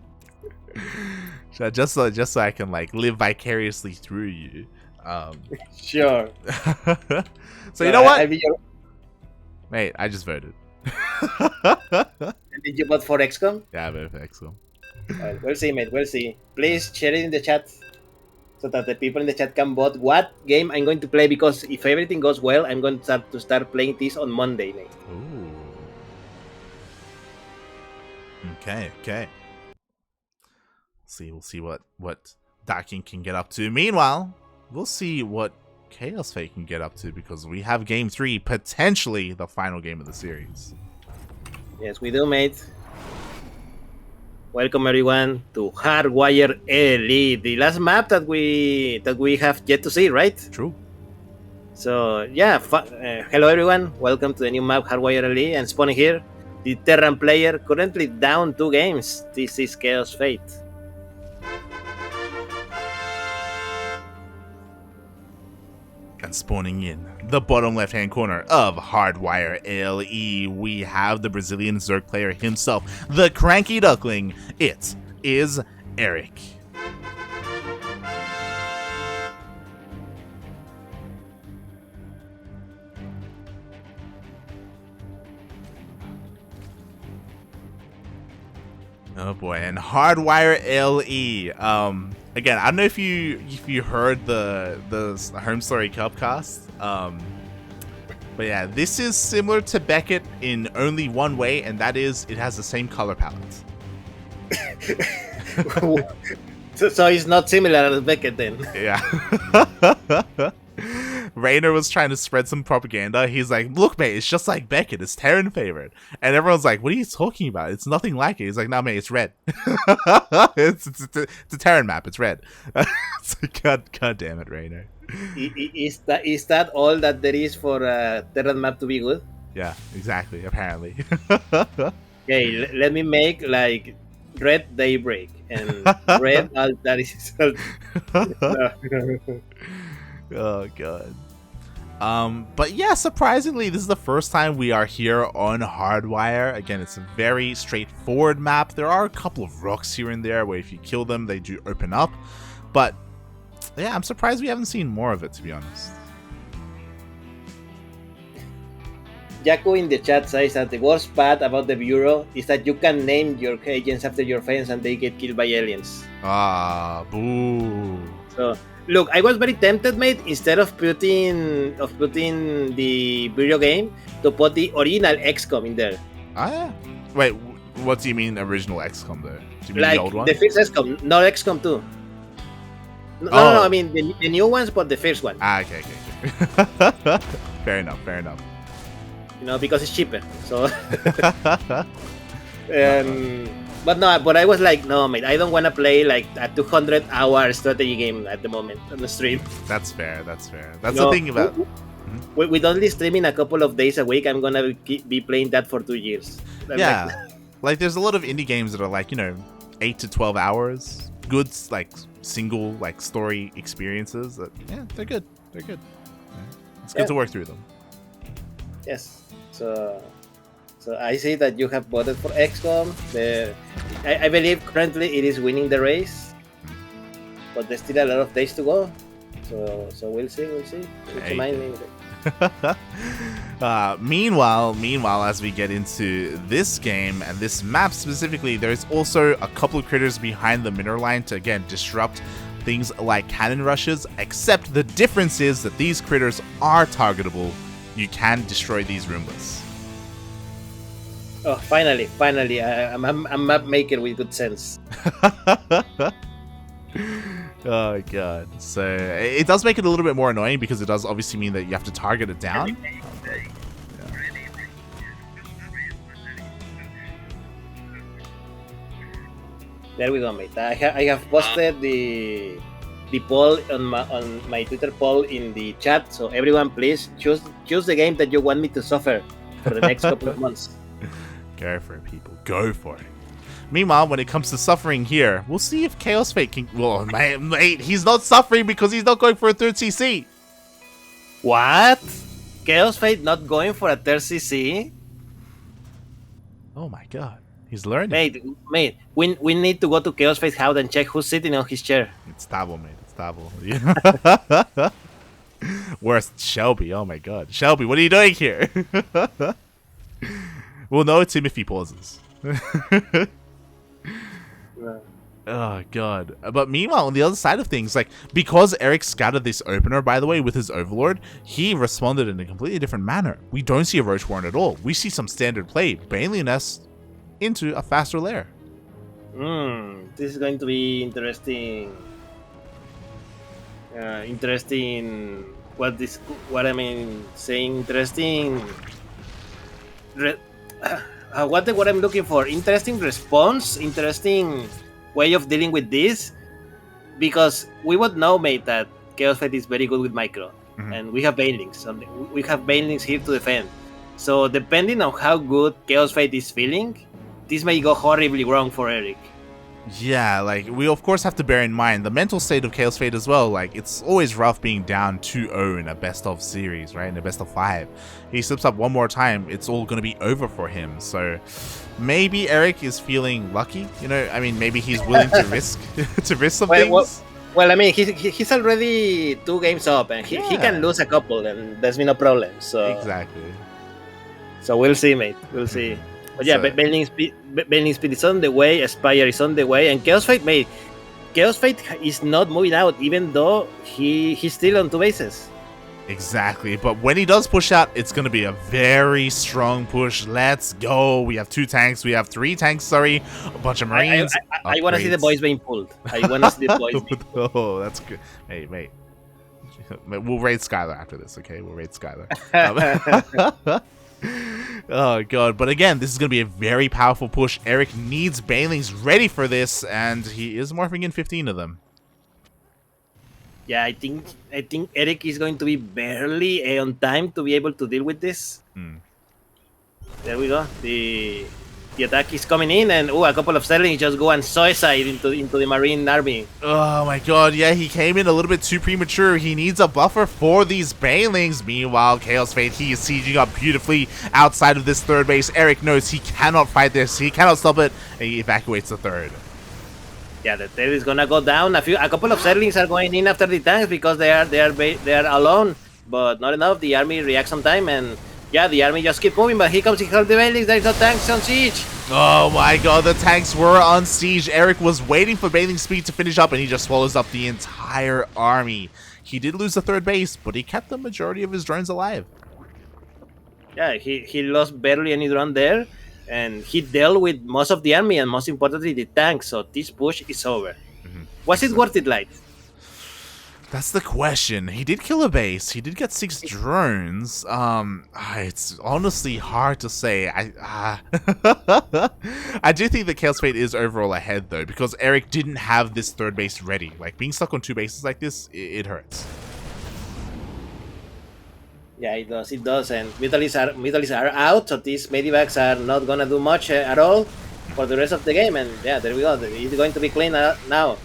just so I can like live vicariously through you. Sure. So you know what? Mate, I just voted. Did you vote for XCOM? Yeah, I voted for XCOM. Well, we'll see, mate. We'll see. Please share it in the chat so that the people in the chat can vote what game I'm going to play. Because if everything goes well, I'm going to start playing this on Monday, mate. Ooh. Okay. We'll see what Duckling can get up to. Meanwhile, we'll see what kaozfate can get up to, because we have Game 3, potentially the final game of the series. Yes, we do, mate. Welcome everyone to Hardwire Elite, the last map that we have yet to see, right? True. So yeah, hello everyone. Welcome to the new map Hardwire Elite, and spawning here, the Terran player, currently down 2 games. This is kaozfate. And spawning in the bottom left-hand corner of Hardwire LE, we have the Brazilian Zerg player himself, the CranKy Duckling. It is Erik. Oh boy, and Hardwire LE. Again, I don't know if you heard the Home Story Cupcast. But yeah, this is similar to Beckett in only one way, and that is it has the same color palette. So it's not similar to Beckett then. Yeah. Rainer was trying to spread some propaganda. He's like, look, mate, it's just like Beckett. It's Terran favorite. And everyone's like, what are you talking about? It's nothing like it. He's like, no, mate, it's red. it's a Terran map. It's red. It's like, God damn it, Rainer. Is that all that there is for a Terran map to be good? Yeah, exactly, apparently. Okay, let me make like red daybreak and red that is. Oh god. But yeah, surprisingly, this is the first time we are here on Hardwire. Again, it's a very straightforward map. There are a couple of rocks here and there where if you kill them, they do open up. But yeah, I'm surprised we haven't seen more of it, to be honest. Jaco in the chat says that the worst part about the Bureau is that you can name your agents after your friends and they get killed by aliens. Ah, boo. So look, I was very tempted, mate, instead of putting the video game, to put the original XCOM in there. Ah, yeah. Wait, what do you mean original XCOM though? Do you mean like the old one? The first XCOM, not XCOM 2. No, I mean the new ones, but the first one. Ah, okay. Fair enough. You know, because it's cheaper. So But I was like, no, mate, I don't want to play like a 200-hour strategy game at the moment on the stream. That's fair. That's the thing about... With only streaming a couple of days a week, I'm going to be playing that for 2 years. Yeah. Like, there's a lot of indie games that are like, 8 to 12 hours. Good, like, single, like, story experiences. That, yeah, they're good. Yeah. It's good to work through them. Yes. So I see that you have voted for XCOM. I believe currently it is winning the race, but there's still a lot of days to go. So we'll see. Meanwhile, as we get into this game and this map specifically, there's also a couple of critters behind the mineral line to again disrupt things like cannon rushes. Except the difference is that these critters are targetable. You can destroy these Roombas. Oh, finally! I'm a map maker with good sense. Oh god! So it does make it a little bit more annoying because it does obviously mean that you have to target it down. Yeah. There we go, mate. I have posted the poll on my Twitter poll in the chat. So everyone, please choose the game that you want me to suffer for the next couple of months. Go for it, people. Go for it. Meanwhile, when it comes to suffering here, we'll see if kaozfate can... Well, mate, he's not suffering because he's not going for a third CC. What? kaozfate not going for a third CC? Oh my god. He's learning. Mate, we need to go to kaozfate's house and check who's sitting on his chair. It's Tabo, mate. It's Tabo. Worst, Shelby. Oh my god. Shelby, what are you doing here? We'll know it's him if he pauses. Oh god. But meanwhile, on the other side of things, like, because Erik scouted this opener, by the way, with his Overlord, he responded in a completely different manner. We don't see a Roach Warren at all. We see some standard play. Baneling Nest into a faster lair. This is going to be interesting. Interesting. What I mean, saying interesting. What I'm looking for? Interesting response. Interesting way of dealing with this, because we would know, mate, that Chaos Fate is very good with micro, and we have Banelings. We have Banelings here to defend. So depending on how good Chaos Fate is feeling, this may go horribly wrong for Erik. Yeah, like, we of course have to bear in mind the mental state of Chaos Fate as well. Like, it's always rough being down 2-0 in a best of series, right? In a best of 5. He slips up one more time, it's all going to be over for him. So maybe Erik is feeling lucky, you know? I mean, maybe he's willing to risk some things. Well, I mean, he's already 2 games up, and he can lose a couple, and there's been no problem. So exactly. So we'll see, mate. We'll see. But yeah, Baneling Speed is on the way, Aspire is on the way, and Chaos Fate, mate. Chaos Fate is not moving out, even though he's still on 2 bases. Exactly, but when he does push out, it's going to be a very strong push. Let's go. We have 2 tanks. We have 3 tanks, sorry. A bunch of Marines. I want to see the boys being pulled. I want to see the boys being pulled. Oh, that's good. Hey, mate. We'll raid Skylar after this, okay? We'll raid Skylar. Oh god, but again, this is going to be a very powerful push. Erik needs Banelings ready for this, and he is morphing in 15 of them. Yeah, I think Erik is going to be barely on time to be able to deal with this. There we go. The attack is coming in, and a couple of Sterlings just go and suicide into the Marine army. Oh my god, yeah, he came in a little bit too premature. He needs a buffer for these Banelings. Meanwhile, Chaos Fate, he is sieging up beautifully outside of this 3rd base. Erik knows he cannot fight this. He cannot stop it, and he evacuates the 3rd. Yeah, the 3rd is gonna go down. A couple of Sterlings are going in after the tanks because they are alone, but not enough. The army reacts on time, and yeah, the army just keep moving, but here comes the Banelings. There is no tanks on siege. Oh my god, the tanks were on siege. Erik was waiting for Baneling Speed to finish up, and he just swallows up the entire army. He did lose the 3rd base, but he kept the majority of his drones alive. Yeah, he lost barely any drone there, and he dealt with most of the army, and most importantly, the tanks. So this push is over. Was it worth it, Light? That's the question. He did kill a base. He did get 6 drones. It's honestly hard to say. I do think that Chaos Fate is overall ahead, though, because Erik didn't have this 3rd base ready. Like, being stuck on 2 bases like this, it hurts. Yeah, it does. It does. And Mutalies are out, so these Medivacs are not gonna do much at all for the rest of the game. And yeah, there we go. It's going to be clean now.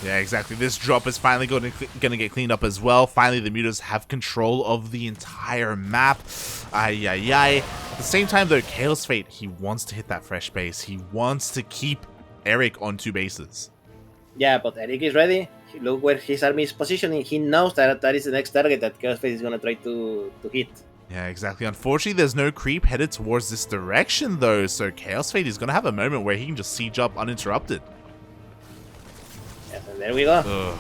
Yeah, exactly. This drop is finally going to get cleaned up as well. Finally, the Mutas have control of the entire map. Ay. At the same time, though, Chaos Fate, he wants to hit that fresh base. He wants to keep Erik on 2 bases. Yeah, but Erik is ready. Look where his army is positioning. He knows that is the next target that Chaos Fate is going to try to hit. Yeah, exactly. Unfortunately, there's no creep headed towards this direction, though. So Chaos Fate is going to have a moment where he can just siege up uninterrupted. Yes, and there we go.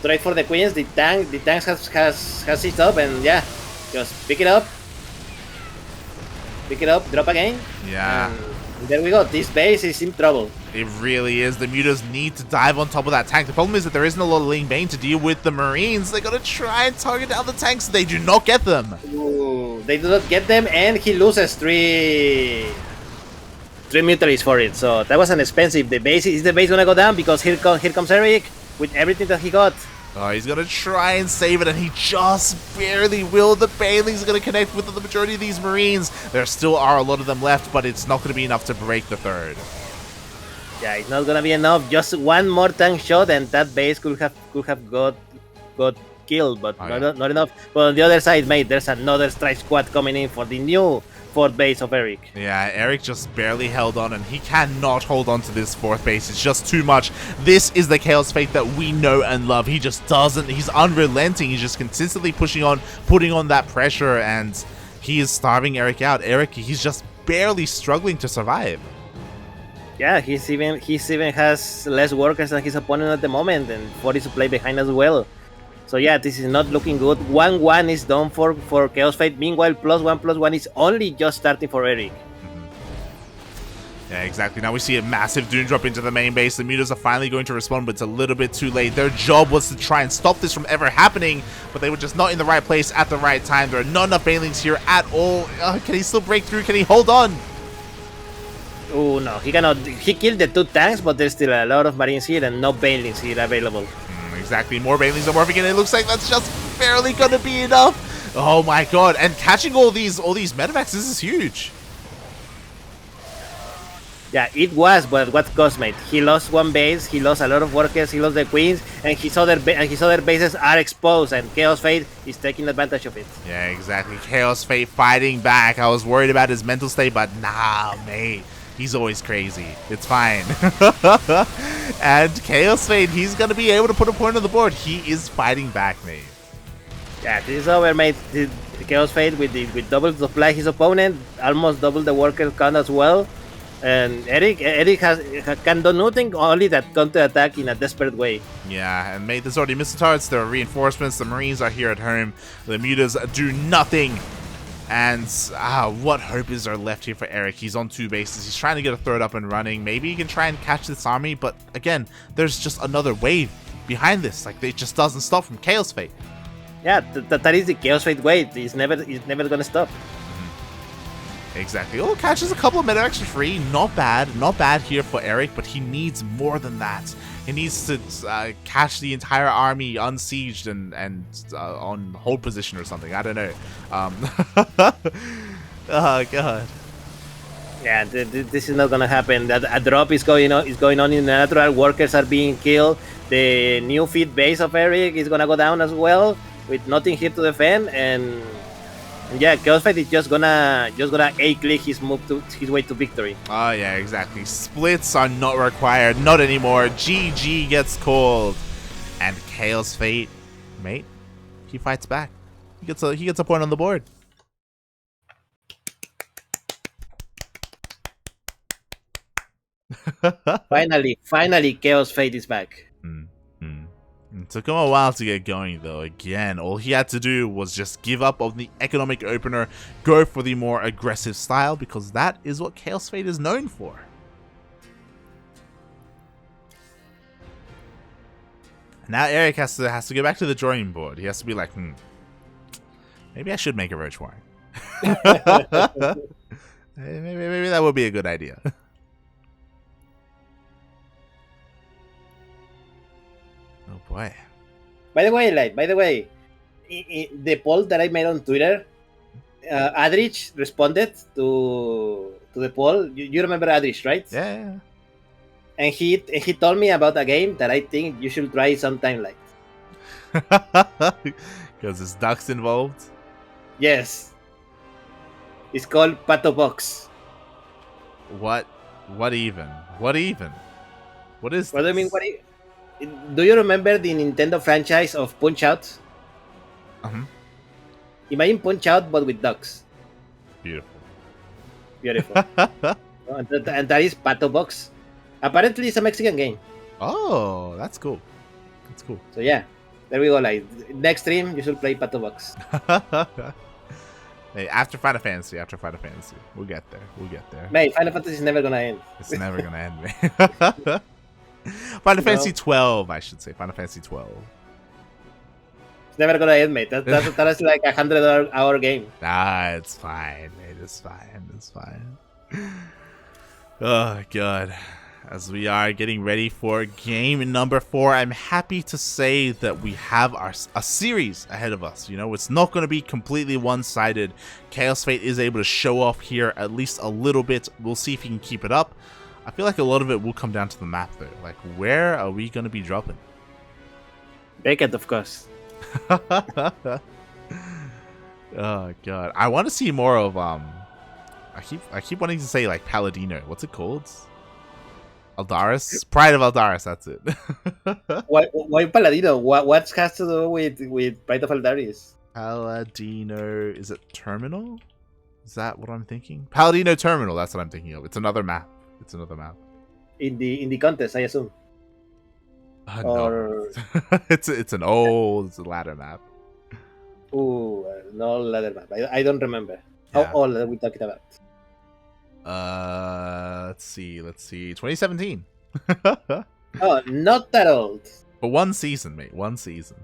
Try for the queens. The tanks has sieged up, and yeah, just pick it up, drop again. Yeah. And there we go. This base is in trouble. It really is. The Mutas need to dive on top of that tank. The problem is that there isn't a lot of Ling Bane to deal with the Marines. They gotta try and target down the tanks. They do not get them. Ooh, they do not get them, and he loses 3 Mutalies for it. So that was an expensive. The base gonna go down because here comes Erik with everything that he got. Oh, he's gonna try and save it, and he just barely will. The Banelings are gonna connect with the majority of these Marines. There still are a lot of them left, but it's not gonna be enough to break the 3rd. Yeah, it's not gonna be enough. Just one more tank shot, and that base could have got killed, but not enough. But on the other side, mate, there's another strike squad coming in for the new 4th base of Erik. Yeah, Erik just barely held on, and he cannot hold on to this 4th base. It's just too much. This is the Chaos Fate that we know and love. He just doesn't. He's unrelenting. He's just consistently pushing on, putting on that pressure, and he is starving Erik out. Erik, he's just barely struggling to survive. Yeah, he's even has less workers than his opponent at the moment, and 40 supply behind as well. So yeah, this is not looking good. 1-1 is done for Chaos Fate. Meanwhile, +1/+1 is only just starting for Erik. Yeah, exactly. Now we see a massive Dune drop into the main base. The mutas are finally going to respond, but it's a little bit too late. Their job was to try and stop this from ever happening, but they were just not in the right place at the right time. There are not enough banelings here at all. Can he still break through? Can he hold on? Oh no, he cannot. He killed the 2 tanks, but there's still a lot of marines here and no banelings here available. Exactly. More banelings are morphing, and it looks like that's just barely going to be enough. Oh my god. And catching all these medevacs, this is huge. Yeah, it was, but what cost, mate? He lost 1 base, he lost a lot of workers, he lost the queens, and his other bases are exposed, and Chaos Fate is taking advantage of it. Yeah, exactly. Chaos Fate fighting back. I was worried about his mental state, but nah, mate. He's always crazy. It's fine. And Chaos Fate, he's going to be able to put a point on the board. He is fighting back, mate. Yeah, this is over, mate. The Chaos Fate with double supply his opponent, almost double the worker count as well. And Erik can do nothing, only that counter attack in a desperate way. Yeah, and mate, there's already missile turrets. There are reinforcements. The Marines are here at home. The mutas do nothing. And what hope is there left here for Erik? He's on 2 bases. He's trying to get a third up and running. Maybe he can try and catch this army, but again, there's just another wave behind this. Like, it just doesn't stop from Chaos Fate. Yeah, that is the Chaos Fate wave. It's never gonna stop. Exactly. Oh, catches a couple of medevacs for free. Not bad here for Erik, but he needs more than that. He needs to catch the entire army unsieged and on hold position or something. I don't know. Oh god. Yeah, this is not gonna happen. That a drop is going on. In the natural. Workers are being killed. The new feed base of Erik is gonna go down as well, with nothing here to defend. And yeah, Chaos Fate is just gonna A-click his way to victory. Oh yeah, exactly. Splits are not required, not anymore. GG gets called, and Chaos Fate, mate, he fights back. He gets a point on the board. Finally, Chaos Fate is back. It took him a while to get going, though. Again, all he had to do was just give up on the economic opener, go for the more aggressive style, because that is what Chaos Fate is known for. Now Erik has to go back to the drawing board. He has to be like, maybe I should make a Roach Warren. maybe that would be a good idea. Oh boy. By the way, the poll that I made on Twitter, Adrich responded to the poll. You remember Adrich, right? Yeah. And he told me about a game that I think you should try sometime, like. Because there's ducks involved? Yes. It's called Pato Box. What even? What is What do you mean, do you remember the Nintendo franchise of Punch-Out? Imagine Punch-Out, but with ducks. Beautiful. And that is Pato Box. Apparently, it's a Mexican game. Oh, that's cool. So yeah, there we go. Like, next stream, you should play Pato Box. Hey, after Final Fantasy, we'll get there. Mate, Final Fantasy is never gonna end. It's never gonna end, man. Final Fantasy 12, I should say. Final Fantasy 12. It's never gonna end, mate. That's like a 100-hour game. Nah, it's fine, mate. It's fine. Oh, God. As we are getting ready for game number 4, I'm happy to say that we have a series ahead of us. You know, it's not going to be completely one-sided. Chaos Fate is able to show off here at least a little bit. We'll see if he can keep it up. I feel like a lot of it will come down to the map, though. Like, where are we going to be dropping? Beckett, of course. Oh, God. I want to see more of, I keep wanting to say, like, Paladino. What's it called? Aldaris? Pride of Aldaris, that's it. Why Paladino? What has to do with Pride of Aldaris? Paladino, is it Terminal? Is that what I'm thinking? Paladino Terminal, that's what I'm thinking of. It's another map. in the contest, I assume. No. Or it's an old ladder map. no ladder map. I don't remember. How Yeah. old are we talking about? Let's see. 2017. Oh, not that old. For one season, mate. One season.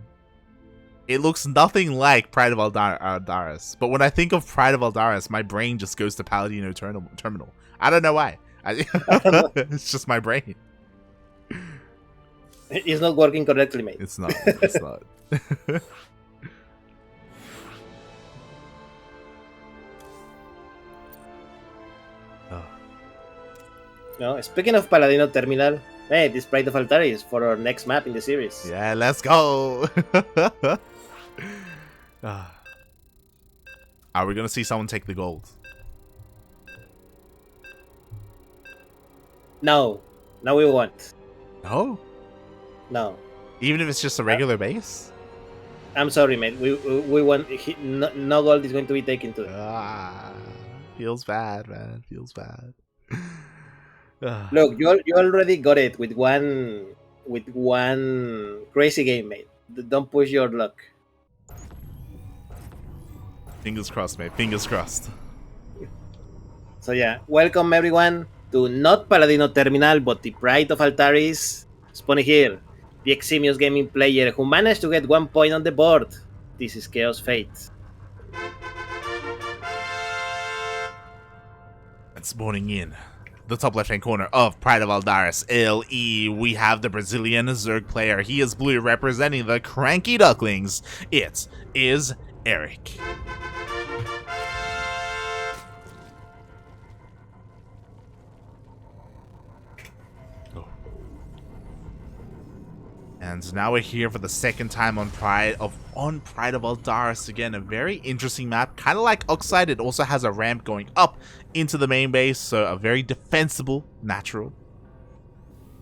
It looks nothing like Pride of Aldaris, but when I think of Pride of Aldaris, my brain just goes to Paladino Terminal. I don't know why. It's just my brain. It's not working correctly, mate. It's not. It's not. No, speaking of Paladino Terminal, hey, this Pride of Altaris for our next map in the series. Yeah, let's go. Are we gonna see someone take the gold? No, we won't. No? No. Even if it's just a regular base? I'm sorry, mate. We want no gold is going to be taken to it. Feels bad, man. Feels bad. Look, you already got it with one crazy game, mate. Don't push your luck. Fingers crossed, mate. Fingers crossed. So yeah, welcome everyone to not Paladino Terminal, but the Pride of Altaris. Spawning here, the eximious gaming player who managed to get 1 point on the board. This is kaozfate. And spawning in the top left-hand corner of Pride of Aldaris LE, we have the Brazilian Zerg player. He is blue, representing the CranKy Ducklings. It is Erik. And now we're here for the second time on Pride of Aldaris again. A very interesting map, kind of like Oxide. It also has a ramp going up into the main base, so a very defensible natural.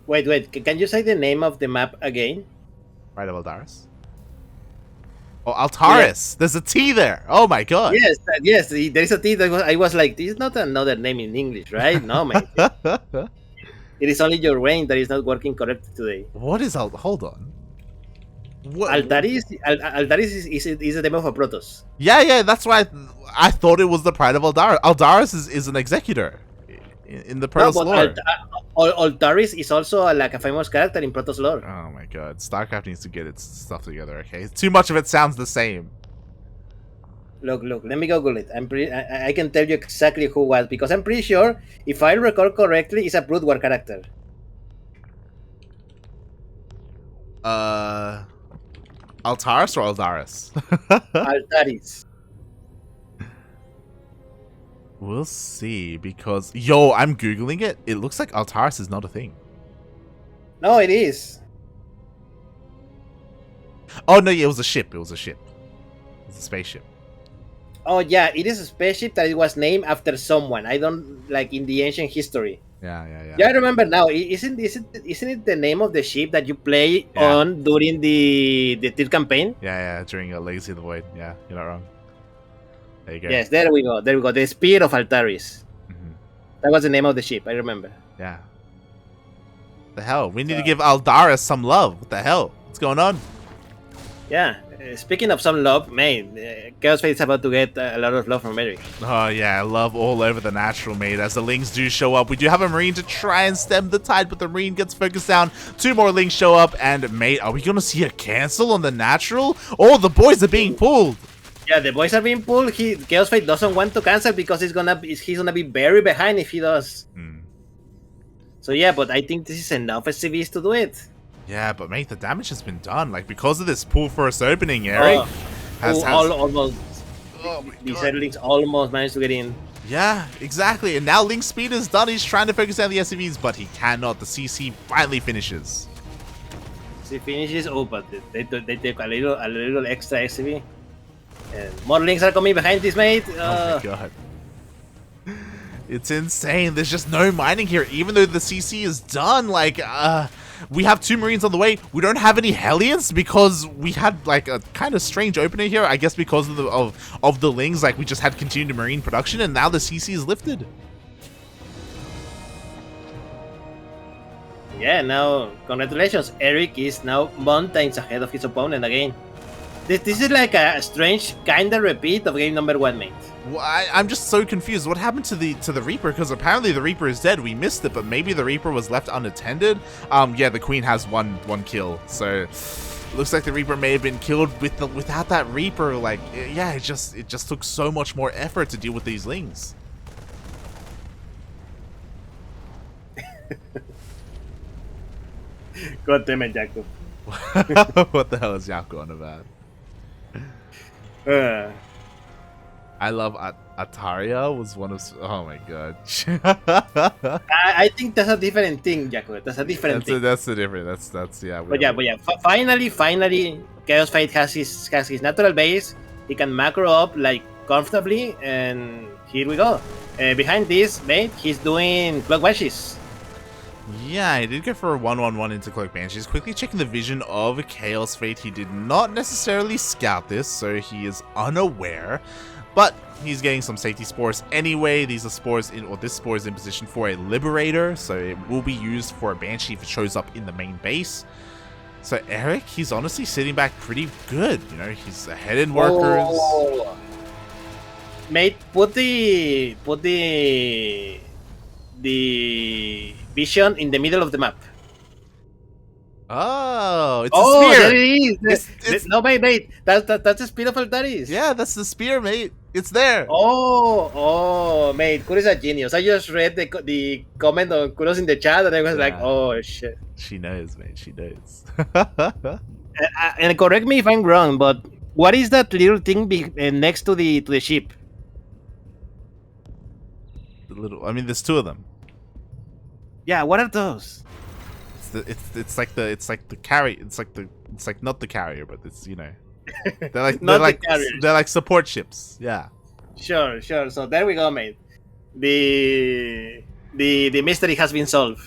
Wait, can you say the name of the map again? Pride of Aldaris. Oh, Altaris. Yeah. There's a T there. Oh my god. Yes. There is a T. I was like, this is not another name in English, right? No, man. It is only your brain that is not working correctly today. What is hold on. What? Altaris is the name of a Protoss. Yeah, that's why I thought it was the Pride of Aldaris. Aldaris is an executor in the Protoss lore. Altaris is also like a famous character in Protoss lore. Oh my god, StarCraft needs to get its stuff together, okay? Too much of it sounds the same. Look, let me Google it. I can tell you exactly who was, because I'm pretty sure, if I recall correctly, it's a Brood War character. Altaris or Aldaris? Altaris. We'll see, because yo, I'm googling it. It looks like Altaris is not a thing. No, it is. Oh no, yeah, it was a ship. It was a spaceship. Oh yeah, it is a spaceship that it was named after someone. I don't like in the ancient history. Yeah. Yeah, I remember now. Isn't it the name of the ship that you play on during the tier campaign? Yeah, during a Legacy of the Void. Yeah, you're not wrong. There you go. Yes, there we go. The Spear of Altaris. That was the name of the ship. I remember. Yeah. The hell? We need to give Aldaris some love. What the hell? What's going on? Yeah. Speaking of some love, man, kaozfate is about to get a lot of love from Erik. Oh yeah, love all over the natural, mate. As the Lings do show up, we do have a Marine to try and stem the tide, but the Marine gets focused down. 2 more Lings show up, and mate, are we gonna see a cancel on the natural? Oh, the boys are being pulled. Yeah, the boys are being pulled. kaozfate doesn't want to cancel because he's gonna be very behind if he does. So yeah, but I think this is enough SCVs to do it. Yeah, but mate, the damage has been done. Like, because of this pull first opening, Erik almost. These Lings almost managed to get in. Yeah, exactly. And now Link's speed is done. He's trying to focus down the SCVs, but he cannot. The CC finally finishes. He finishes. Oh, but they take a little extra SCV. And more Lings are coming behind this, mate. Oh my god. It's insane. There's just no mining here, even though the CC is done. Like, we have 2 Marines on the way. We don't have any Hellions because we had like a kind of strange opener here. I guess because of the Lings, like we just had continued Marine production, and now the CC is lifted. yeah, now congratulations. Erik is now mountains ahead of his opponent again. This is like a strange kind of repeat of game number 1, mate. Well, I'm just so confused. What happened to the Reaper? Because apparently the Reaper is dead. We missed it, but maybe the Reaper was left unattended. Yeah, the Queen has one kill, so looks like the Reaper may have been killed without that Reaper. Like, yeah, it just took so much more effort to deal with these Lings. God damn it, Jacob. What the hell is Yaku on about? I love Ataria was one of... Oh my god. I think that's a different thing, Jacob. That's a different thing. That's a different... That's yeah. But yeah. Finally, kaozfate has his natural base. He can macro up like comfortably, and here we go. Behind this, mate, he's doing clock banshees. Yeah, he did go for a 1-1-1 into Cloak Banshees. Quickly checking the vision of kaozfate. He did not necessarily scout this, so he is unaware. But he's getting some safety spores anyway. These are spores this spore is in position for a Liberator, so it will be used for a Banshee if it shows up in the main base. So Erik, he's honestly sitting back pretty good. You know, he's ahead in workers. Oh. Mate, put the vision in the middle of the map. Oh, it's a spear. There it is. No, mate. That's the spear of Altaris. Yeah, that's the spear, mate. It's there. Oh, mate. Kuro's a genius. I just read the comment on Kuro's in the chat, and I was like, oh shit. She knows, mate. She knows. And correct me if I'm wrong, but what is that little thing next to the ship? I mean, there's two of them. Yeah, what are those? It's like the carry. It's like not the carrier, but it's, you know, they're like support ships. Yeah. Sure. So there we go, mate. The mystery has been solved.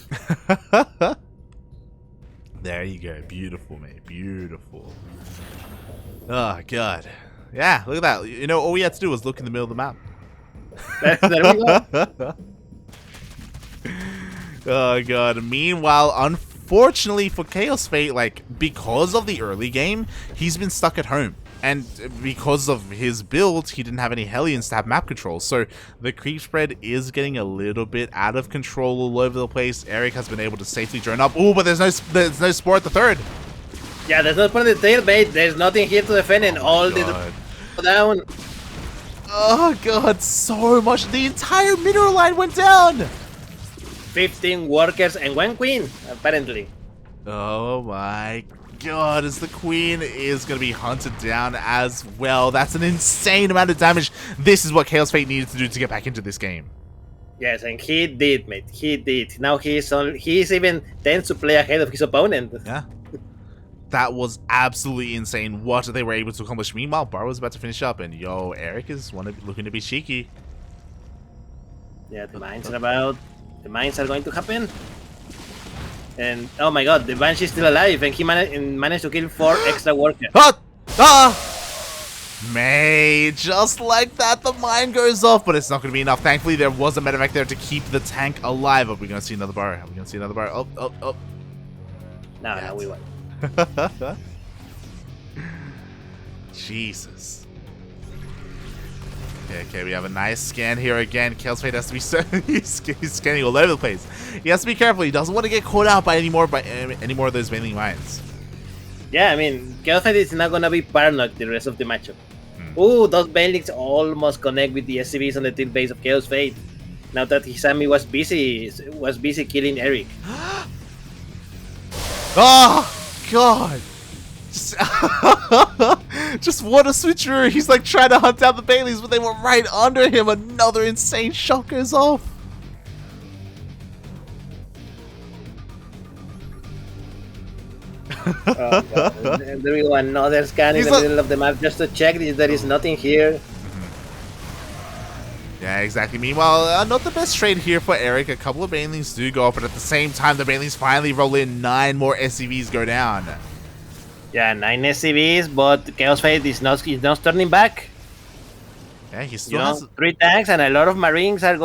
There you go. Beautiful, mate. Beautiful. Oh god. Yeah. Look at that. You know, all we had to do was look in the middle of the map. There we go. Oh god. Meanwhile, unfortunately for kaozfate, like, because of the early game, he's been stuck at home. And because of his build, he didn't have any Hellions to have map control. So the creep spread is getting a little bit out of control all over the place. Erik has been able to safely drone up. Oh, but there's no spore at the third. Yeah, there's no spore at the tail, mate. There's nothing here to defend, and all the down. Oh god, so much. The entire mineral line went down. 15 workers and 1 queen, apparently. Oh my god, as the queen is going to be hunted down as well. That's an insane amount of damage. This is what kaozfate needed to do to get back into this game. Yes, and he did, mate. He did. Now he's even tends to play ahead of his opponent. Yeah. That was absolutely insane what they were able to accomplish. Meanwhile, Bar was about to finish up, and yo, Erik is looking to be cheeky. Yeah, the mines are going to happen. And oh my god, the Banshee is still alive, and he managed to kill 4 extra workers. Mate, just like that, the mine goes off, but it's not going to be enough. Thankfully, there was a medevac there to keep the tank alive. Are we going to see another bar? Are we going to see another bar? Oh. No, we won't. Jesus. Okay, we have a nice scan here again. kaozfate has to be he's scanning all over the place. He has to be careful. He doesn't want to get caught out by any more of those mailing mines. Yeah, I mean, kaozfate is not gonna be paranoid the rest of the matchup. Ooh, those bailings almost connect with the SCVs on the tilt base of kaozfate. Now that Hisami was busy killing Erik. Oh god! Just what a switcheroo! He's like trying to hunt down the Baileys, but they were right under him. Another insane shot goes off. Oh, god. And there we go, another scan in the middle of the map just to check if there is nothing here. Yeah, exactly. Meanwhile, not the best trade here for Erik. A couple of Banelings do go up, but at the same time, the Banelings finally roll in. 9 more SCVs go down. Yeah, 9 SCVs, but kaozfate is not turning back. Yeah, he still has 3 tanks and a lot of Marines are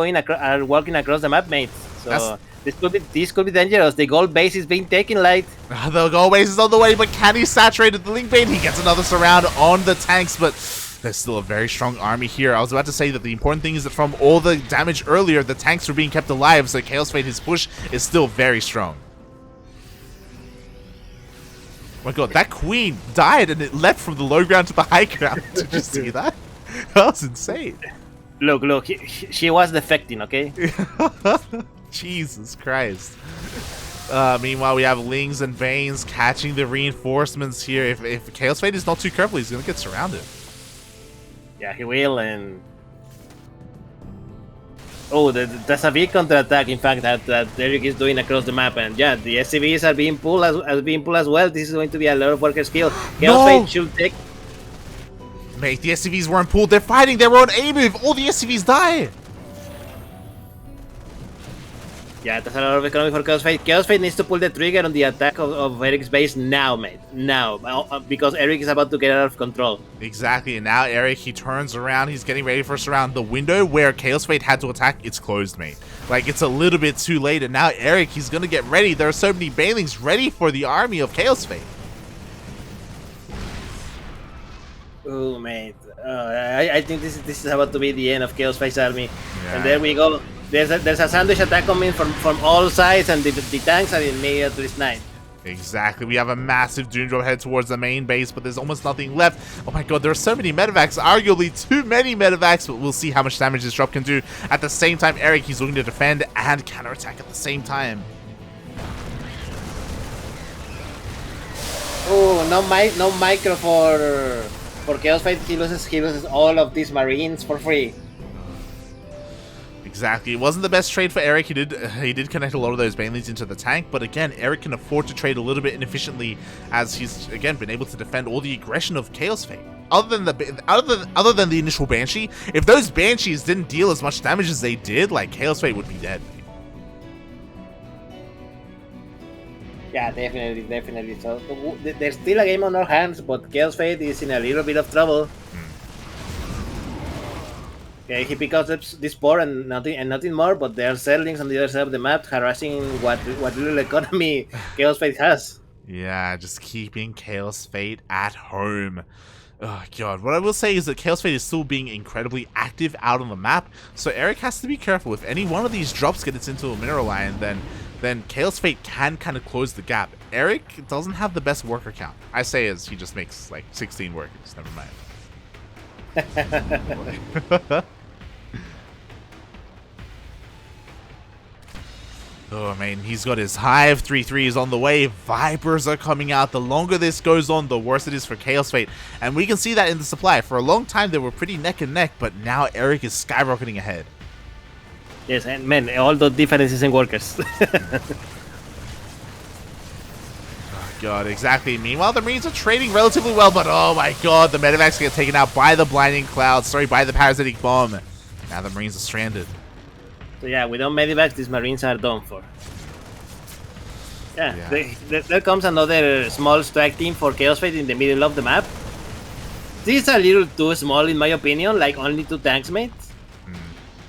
walking across the map, mate. So This could be dangerous. The gold base is being taken light. The gold base is on the way, but can he saturate the link bait? He gets another surround on the tanks, but there's still a very strong army here. I was about to say that the important thing is that from all the damage earlier, the tanks were being kept alive, so kaozfate, his push is still very strong. Oh my god, that queen died and it leapt from the low ground to the high ground. Did you see that? That was insane. Look, she was defecting, okay? Jesus Christ. Meanwhile, we have Lings and Banes catching the reinforcements here. If kaozfate is not too careful, he's going to get surrounded. Yeah, he will, and... Oh, there's a big counter-attack, in fact, that Erik is doing across the map, and yeah, the SCVs are being pulled as well. This is going to be a lot of worker skill. kaozfate should take... Mate, the SCVs weren't pulled. They're fighting. They were on A move. All the SCVs die. Yeah, that's a lot of economy for kaozfate. kaozfate needs to pull the trigger on the attack of Erik's base now, mate. Now. Because Erik is about to get out of control. Exactly. And now Erik, he turns around. He's getting ready for a surround. The window where kaozfate had to attack, it's closed, mate. Like, it's a little bit too late. And now Erik, he's going to get ready. There are so many banelings ready for the army of kaozfate. Oh, mate. I think this is about to be the end of kaozfate's army. Yeah. And there we go. There's a sandwich attack coming from all sides, and the tanks are immediately sniped. Exactly. We have a massive Doom Drop head towards the main base, but there's almost nothing left. Oh my god, there are so many medevacs. Arguably too many medevacs, but we'll see how much damage this drop can do. At the same time, Erik, he's looking to defend and counterattack at the same time. Oh, no micro for kaozfate. He loses all of these marines for free. Exactly. It wasn't the best trade for Erik. He did connect a lot of those banelings into the tank, but again, Erik can afford to trade a little bit inefficiently as he's again been able to defend all the aggression of kaozfate. Other than the initial Banshee, if those Banshees didn't deal as much damage as they did, like kaozfate would be dead. Yeah, definitely. So there's still a game on our hands, but kaozfate is in a little bit of trouble. Okay, he picks up this port and nothing more, but there are Zerlings on the other side of the map harassing what little economy kaozfate has. Yeah, just keeping kaozfate at home. Oh god, what I will say is that kaozfate is still being incredibly active out on the map, so Erik has to be careful. If any one of these drops gets into a mineral line, then kaozfate can kind of close the gap. Erik doesn't have the best worker count. I say as he just makes like 16 workers, never mind. Oh man, he's got his Hive 3/3s on the way. Vipers are coming out. The longer this goes on, the worse it is for kaozfate. And we can see that in the supply. For a long time, they were pretty neck and neck, but now Erik is skyrocketing ahead. Yes, and man, all the differences in workers. Oh god, exactly. Meanwhile, the Marines are trading relatively well, but oh my god, the medevacs get taken out by the blinding cloud. Sorry, by the parasitic bomb. Now the Marines are stranded. So yeah, without medevacs, these marines are done for. Yeah. There comes another small strike team for kaozfate in the middle of the map. This is a little too small in my opinion, like only 2 tanks, mate.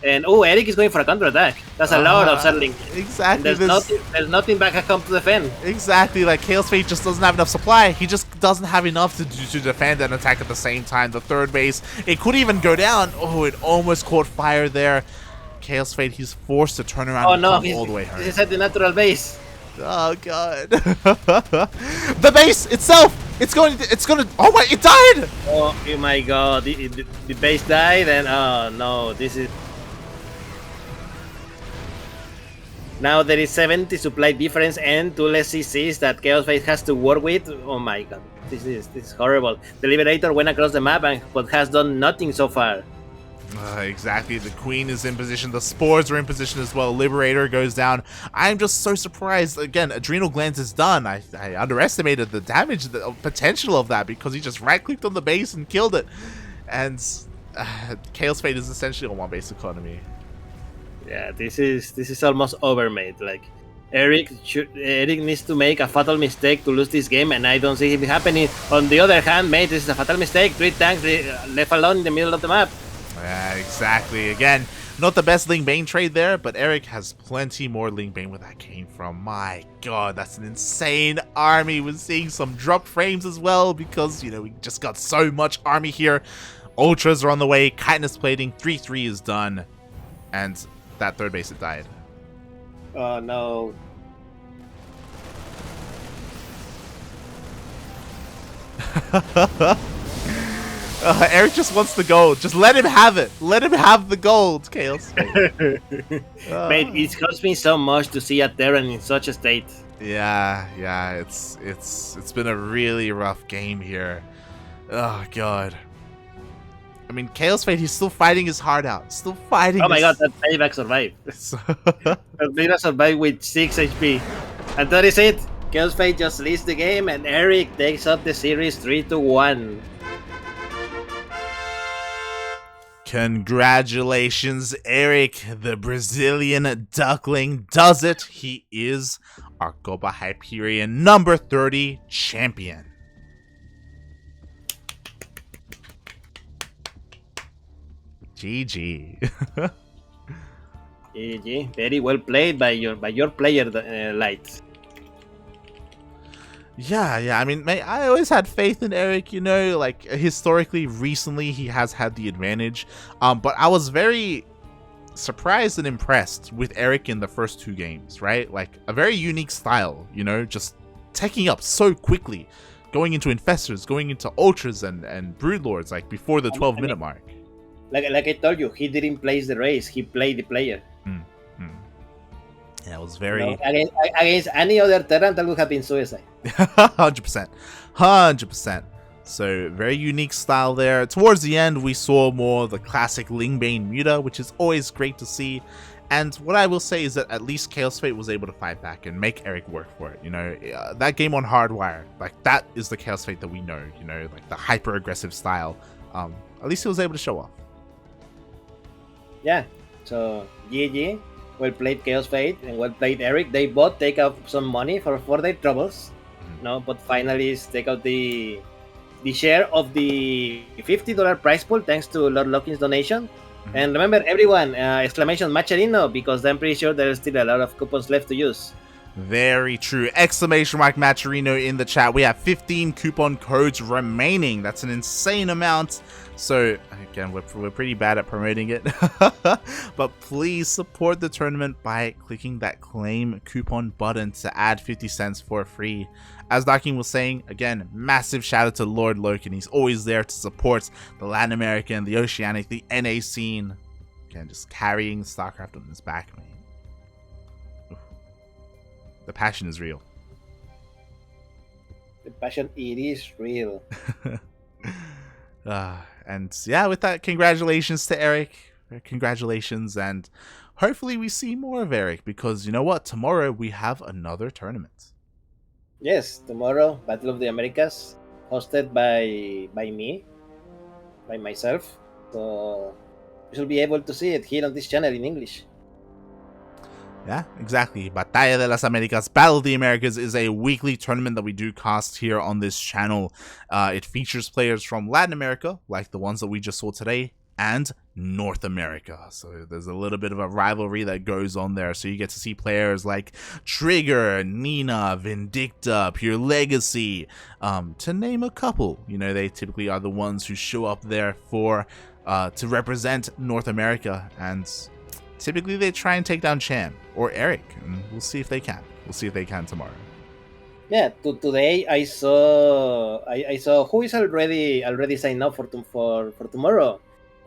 And oh, Erik is going for a counterattack. That's a lot of settling. Exactly. There's nothing back at home to defend. Exactly, like kaozfate just doesn't have enough supply. He just doesn't have enough to defend and attack at the same time. The third base, it could even go down. Oh, it almost caught fire there. kaozfate, he's forced to turn around and come all the way home. This is at the natural base. Oh god. The base itself! It's gonna oh my, it died! Oh my god, the base died and oh no, this is... Now there is 70 supply difference and 2 less CCs that kaozfate has to work with. Oh my god, this is horrible. The Liberator went across the map but has done nothing so far. Exactly, the Queen is in position, the Spores are in position as well, Liberator goes down. I'm just so surprised. Again, Adrenal Glands is done. I underestimated the damage, the potential of that, because he just right-clicked on the base and killed it. And kaozfate is essentially on 1 base economy. Yeah, this is almost over, mate. Like, Erik needs to make a fatal mistake to lose this game, and I don't see it happening. On the other hand, mate, this is a fatal mistake. 3 tanks left alone in the middle of the map. Yeah, exactly. Again, Not the best Ling Bane trade there, but Erik has plenty more Ling Bane where that came from. My god, that's an insane army. We're seeing some drop frames as well because, you know, we just got so much army here. Ultras are on the way, Kindness Plating, 3-3 is done, and that third base, it died. Oh no. Erik just wants the gold. Just let him have it. Let him have the gold, Chaos. Mate, it cost me so much to see a Terran in such a state. Yeah, it's been a really rough game here. Oh god. I mean, Chaos Fate, he's still fighting his heart out. Still fighting. Oh my god, that Payback survived. That Payback survived with 6 HP. And that is it. Chaos Fate just leads the game, and Erik takes up the series 3-1. Congratulations, Erik, the Brazilian Duckling does it. He is our Copa Hyperion number 30 champion. GG. GG. Very well played by your player, Lights. Yeah. I mean, I always had faith in Erik, you know, like historically, recently he has had the advantage. But I was very surprised and impressed with Erik in the first 2 games, right? Like a very unique style, you know, just taking up so quickly, going into Infestors, going into Ultras and Broodlords, like before the 12-minute mark. Like I told you, he didn't place the race, he played the player. Yeah, it was very... No, against any other Terran, that would have been suicide. 100%. So, very unique style there. Towards the end, we saw more the classic Ling Bane Muta, which is always great to see. And what I will say is that at least Chaos Fate was able to fight back and make Erik work for it. You know, that game on Hardwire, like that is the Chaos Fate that we know, you know, like the hyper-aggressive style. At least he was able to show off. Yeah, so GG. Well played Chaos Fate and well played Erik. They both take out some money for their troubles. No, but finally take out the share of the $50 prize pool thanks to Lord Locking's donation. And remember, everyone, exclamation Macherino, because I'm pretty sure there's still a lot of coupons left to use. Very true. Exclamation mark Macherino in the chat. We have 15 coupon codes remaining. That's an insane amount. So, again, we're pretty bad at promoting it. But please support the tournament by clicking that claim coupon button to add 50 cents for free. As Ducklings was saying, again, massive shout out to Lord Loken. He's always there to support the Latin American, the Oceanic, the NA scene. Again, just carrying StarCraft on his back, man. The passion is real. The passion, it is real. And yeah, with that, congratulations to Erik. Congratulations, and hopefully we see more of Erik, because you know what? Tomorrow we have another tournament. Yes, tomorrow, Battle of the Americas, hosted by me, by myself. So you should be able to see it here on this channel in English. Yeah, exactly. Batalla de las Americas, Battle of the Americas is a weekly tournament that we do cast here on this channel. It features players from Latin America, like the ones that we just saw today, and North America. So there's a little bit of a rivalry that goes on there. So you get to see players like Trigger, Nina, Vindicta, Pure Legacy, to name a couple. You know, they typically are the ones who show up there for to represent North America, and typically they try and take down Cham or Erik, and we'll see if they can. We'll see if they can tomorrow. Yeah, today I saw who is already signed up for tomorrow.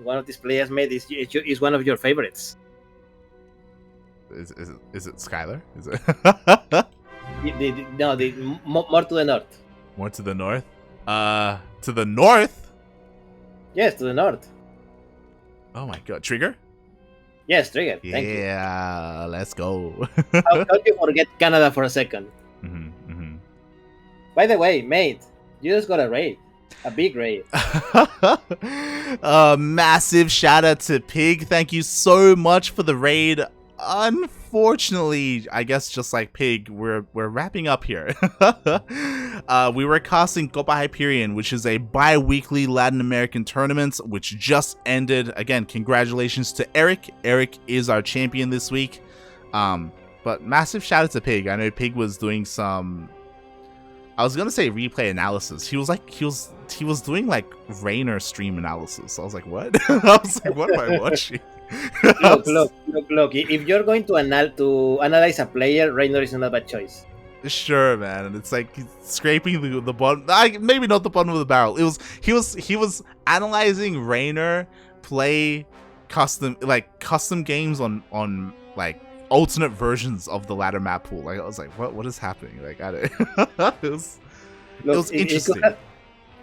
One of these players made is one of your favorites. Is it Skylar? Is it? More to the north. More to the north? To the north? Yes, to the north. Oh my god, Trigger? Yes, Trigger. Thank you. Yeah, let's go. How could you forget Canada for a second? By the way, mate, you just got a raid. A big raid. Massive shout out to Pig. Thank you so much for the raid. Unfortunately, I guess just like Pig, we're wrapping up here. We were casting Copa Hyperion, which is a bi-weekly Latin American tournament, which just ended. Again, congratulations to Erik. Erik is our champion this week. But massive shout out to Pig. I know Pig was doing some, I was gonna say replay analysis. He was doing like Rainer stream analysis. I was like, what? I was like, what am I watching? Look. If you're going to analyze a player, Rainer is not a bad choice. Sure, man. And it's like scraping the bottom. Maybe not the bottom of the barrel. He was analyzing Rainer play custom games on like alternate versions of the ladder map pool. Like I was like, what is happening? Like I don't. it was interesting.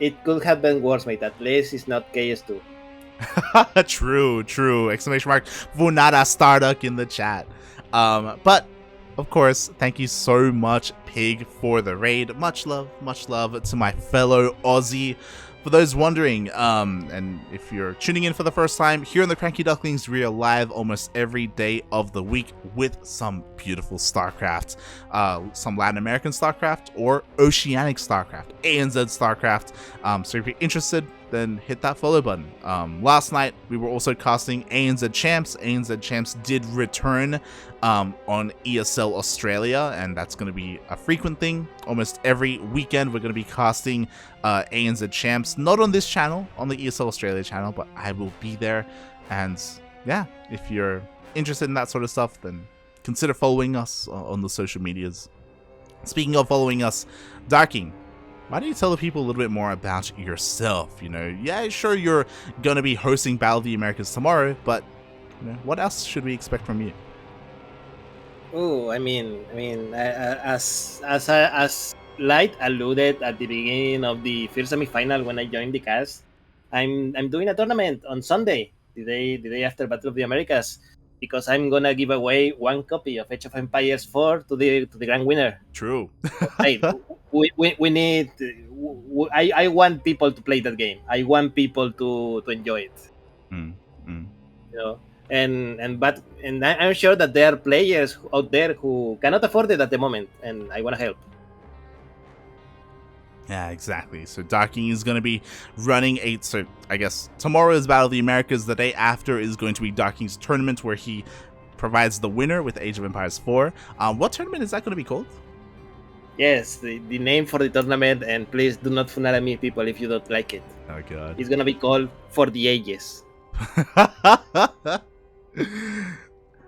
It could have been worse, mate. At least it's not KS2. True! Exclamation mark! Vunada Starduck in the chat. But of course, thank you so much, Pig, for the raid. Much love to my fellow Aussie. For those wondering, and if you're tuning in for the first time, here on the CranKy Ducklings, we are live almost every day of the week with some beautiful StarCraft, some Latin American StarCraft or Oceanic StarCraft, ANZ StarCraft. So if you're interested, then hit that follow button. Last night, we were also casting ANZ Champs. ANZ Champs did return on ESL Australia, and that's going to be a frequent thing. Almost every weekend, we're going to be casting ANZ Champs, not on this channel, on the ESL Australia channel, but I will be there. And yeah, if you're interested in that sort of stuff, then consider following us on the social medias. Speaking of following us, Darking, why don't you tell the people a little bit more about yourself? You know, yeah, sure, you're going to be hosting Battle of the Americas tomorrow, but you know, what else should we expect from you? Oh, I mean, as Light alluded at the beginning of the first semifinal when I joined the cast, I'm doing a tournament on Sunday, the day after Battle of the Americas, because I'm gonna give away one copy of Age of Empires 4 to the grand winner. True. Hey, we need. I want people to play that game. I want people to enjoy it. You know. And I'm sure that there are players out there who cannot afford it at the moment, and I want to help. Yeah, exactly. So Darking is going to be running so I guess tomorrow is Battle of the Americas. The day after is going to be Darking's tournament, where he provides the winner with Age of Empires 4. What tournament is that going to be called? Yes, the name for the tournament, and please do not fun at me, people, if you don't like it. Oh god. It's going to be called For the Ages.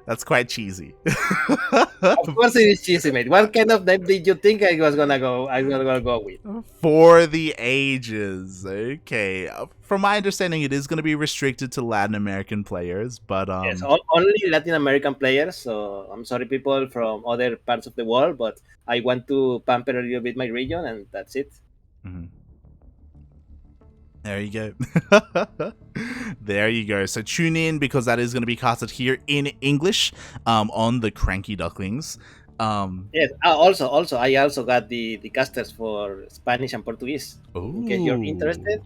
That's quite cheesy. Of course it is cheesy, mate. What kind of name did you think I was gonna go with? For the Ages. Okay. From my understanding, it is going to be restricted to Latin American players, but yes, only Latin American players. So I'm sorry, people from other parts of the world, but I want to pamper a little bit my region, and that's it. Mm-hmm. There you go. There you go. So tune in, because that is going to be casted here in English on the CranKy Ducklings. Yes. Also, I also got the casters for Spanish and Portuguese. Ooh. In case you're interested,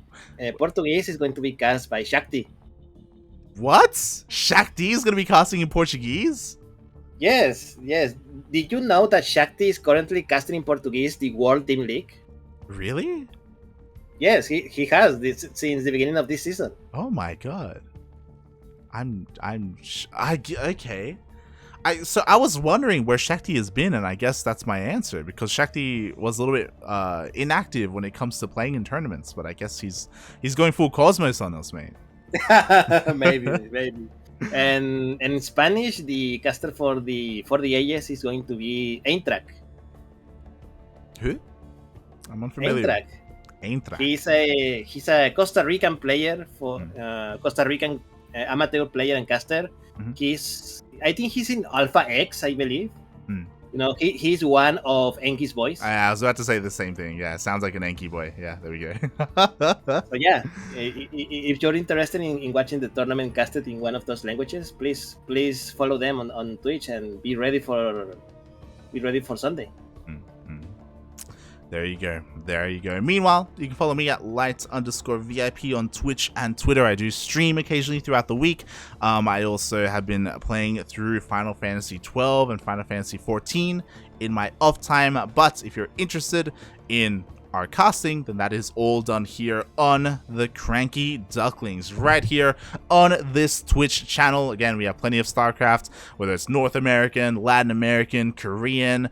Portuguese is going to be cast by Shakti. What? Shakti is going to be casting in Portuguese? Yes. Did you know that Shakti is currently casting in Portuguese the World Team League? Really? Yes, he has this since the beginning of this season. Oh my god. Okay. So I was wondering where Shakti has been, and I guess that's my answer, because Shakti was a little bit inactive when it comes to playing in tournaments, but I guess he's going full Cosmos on us, mate. maybe. And in Spanish, the caster for the Ages is going to be Eintracht. Who? I'm unfamiliar. Eintracht. He's a Costa Rican player for Costa Rican amateur player and caster. Mm-hmm. I think he's in Alpha X, I believe. You know, he's one of Enki's boys. I was about to say the same thing. Yeah, sounds like an Enki boy. Yeah, there we go. So yeah, if you're interested in watching the tournament casted in one of those languages, please follow them on Twitch and be ready for Sunday. There you go. There you go. Meanwhile, you can follow me at light_VIP on Twitch and Twitter. I do stream occasionally throughout the week. I also have been playing through Final Fantasy 12 and Final Fantasy 14 in my off time. But if you're interested in our casting, then that is all done here on the CranKy Ducklings, right here on this Twitch channel. Again, we have plenty of StarCraft, whether it's North American, Latin American, Korean,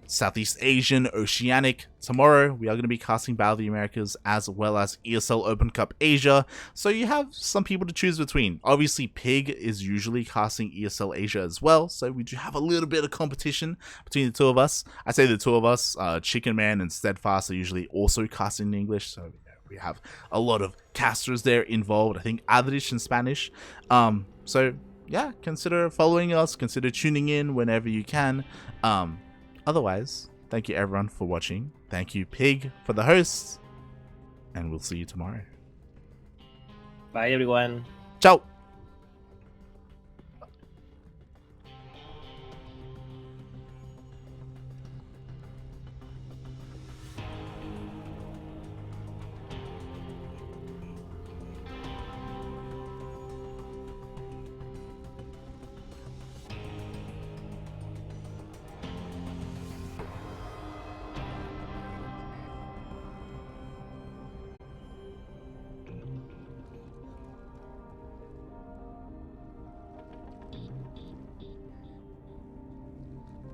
Southeast Asian, Oceanic. Tomorrow, we are going to be casting Battle of the Americas as well as ESL Open Cup Asia, so you have some people to choose between. Obviously, Pig is usually casting ESL Asia as well, so we do have a little bit of competition between the two of us. I say the two of us, Chicken Man and Steadfast are usually also casting in English, so we have a lot of casters there involved. I think Adrish in Spanish. So yeah, consider following us, consider tuning in whenever you can. Otherwise, thank you everyone for watching. Thank you, Pig, for the host, and we'll see you tomorrow. Bye, everyone. Ciao.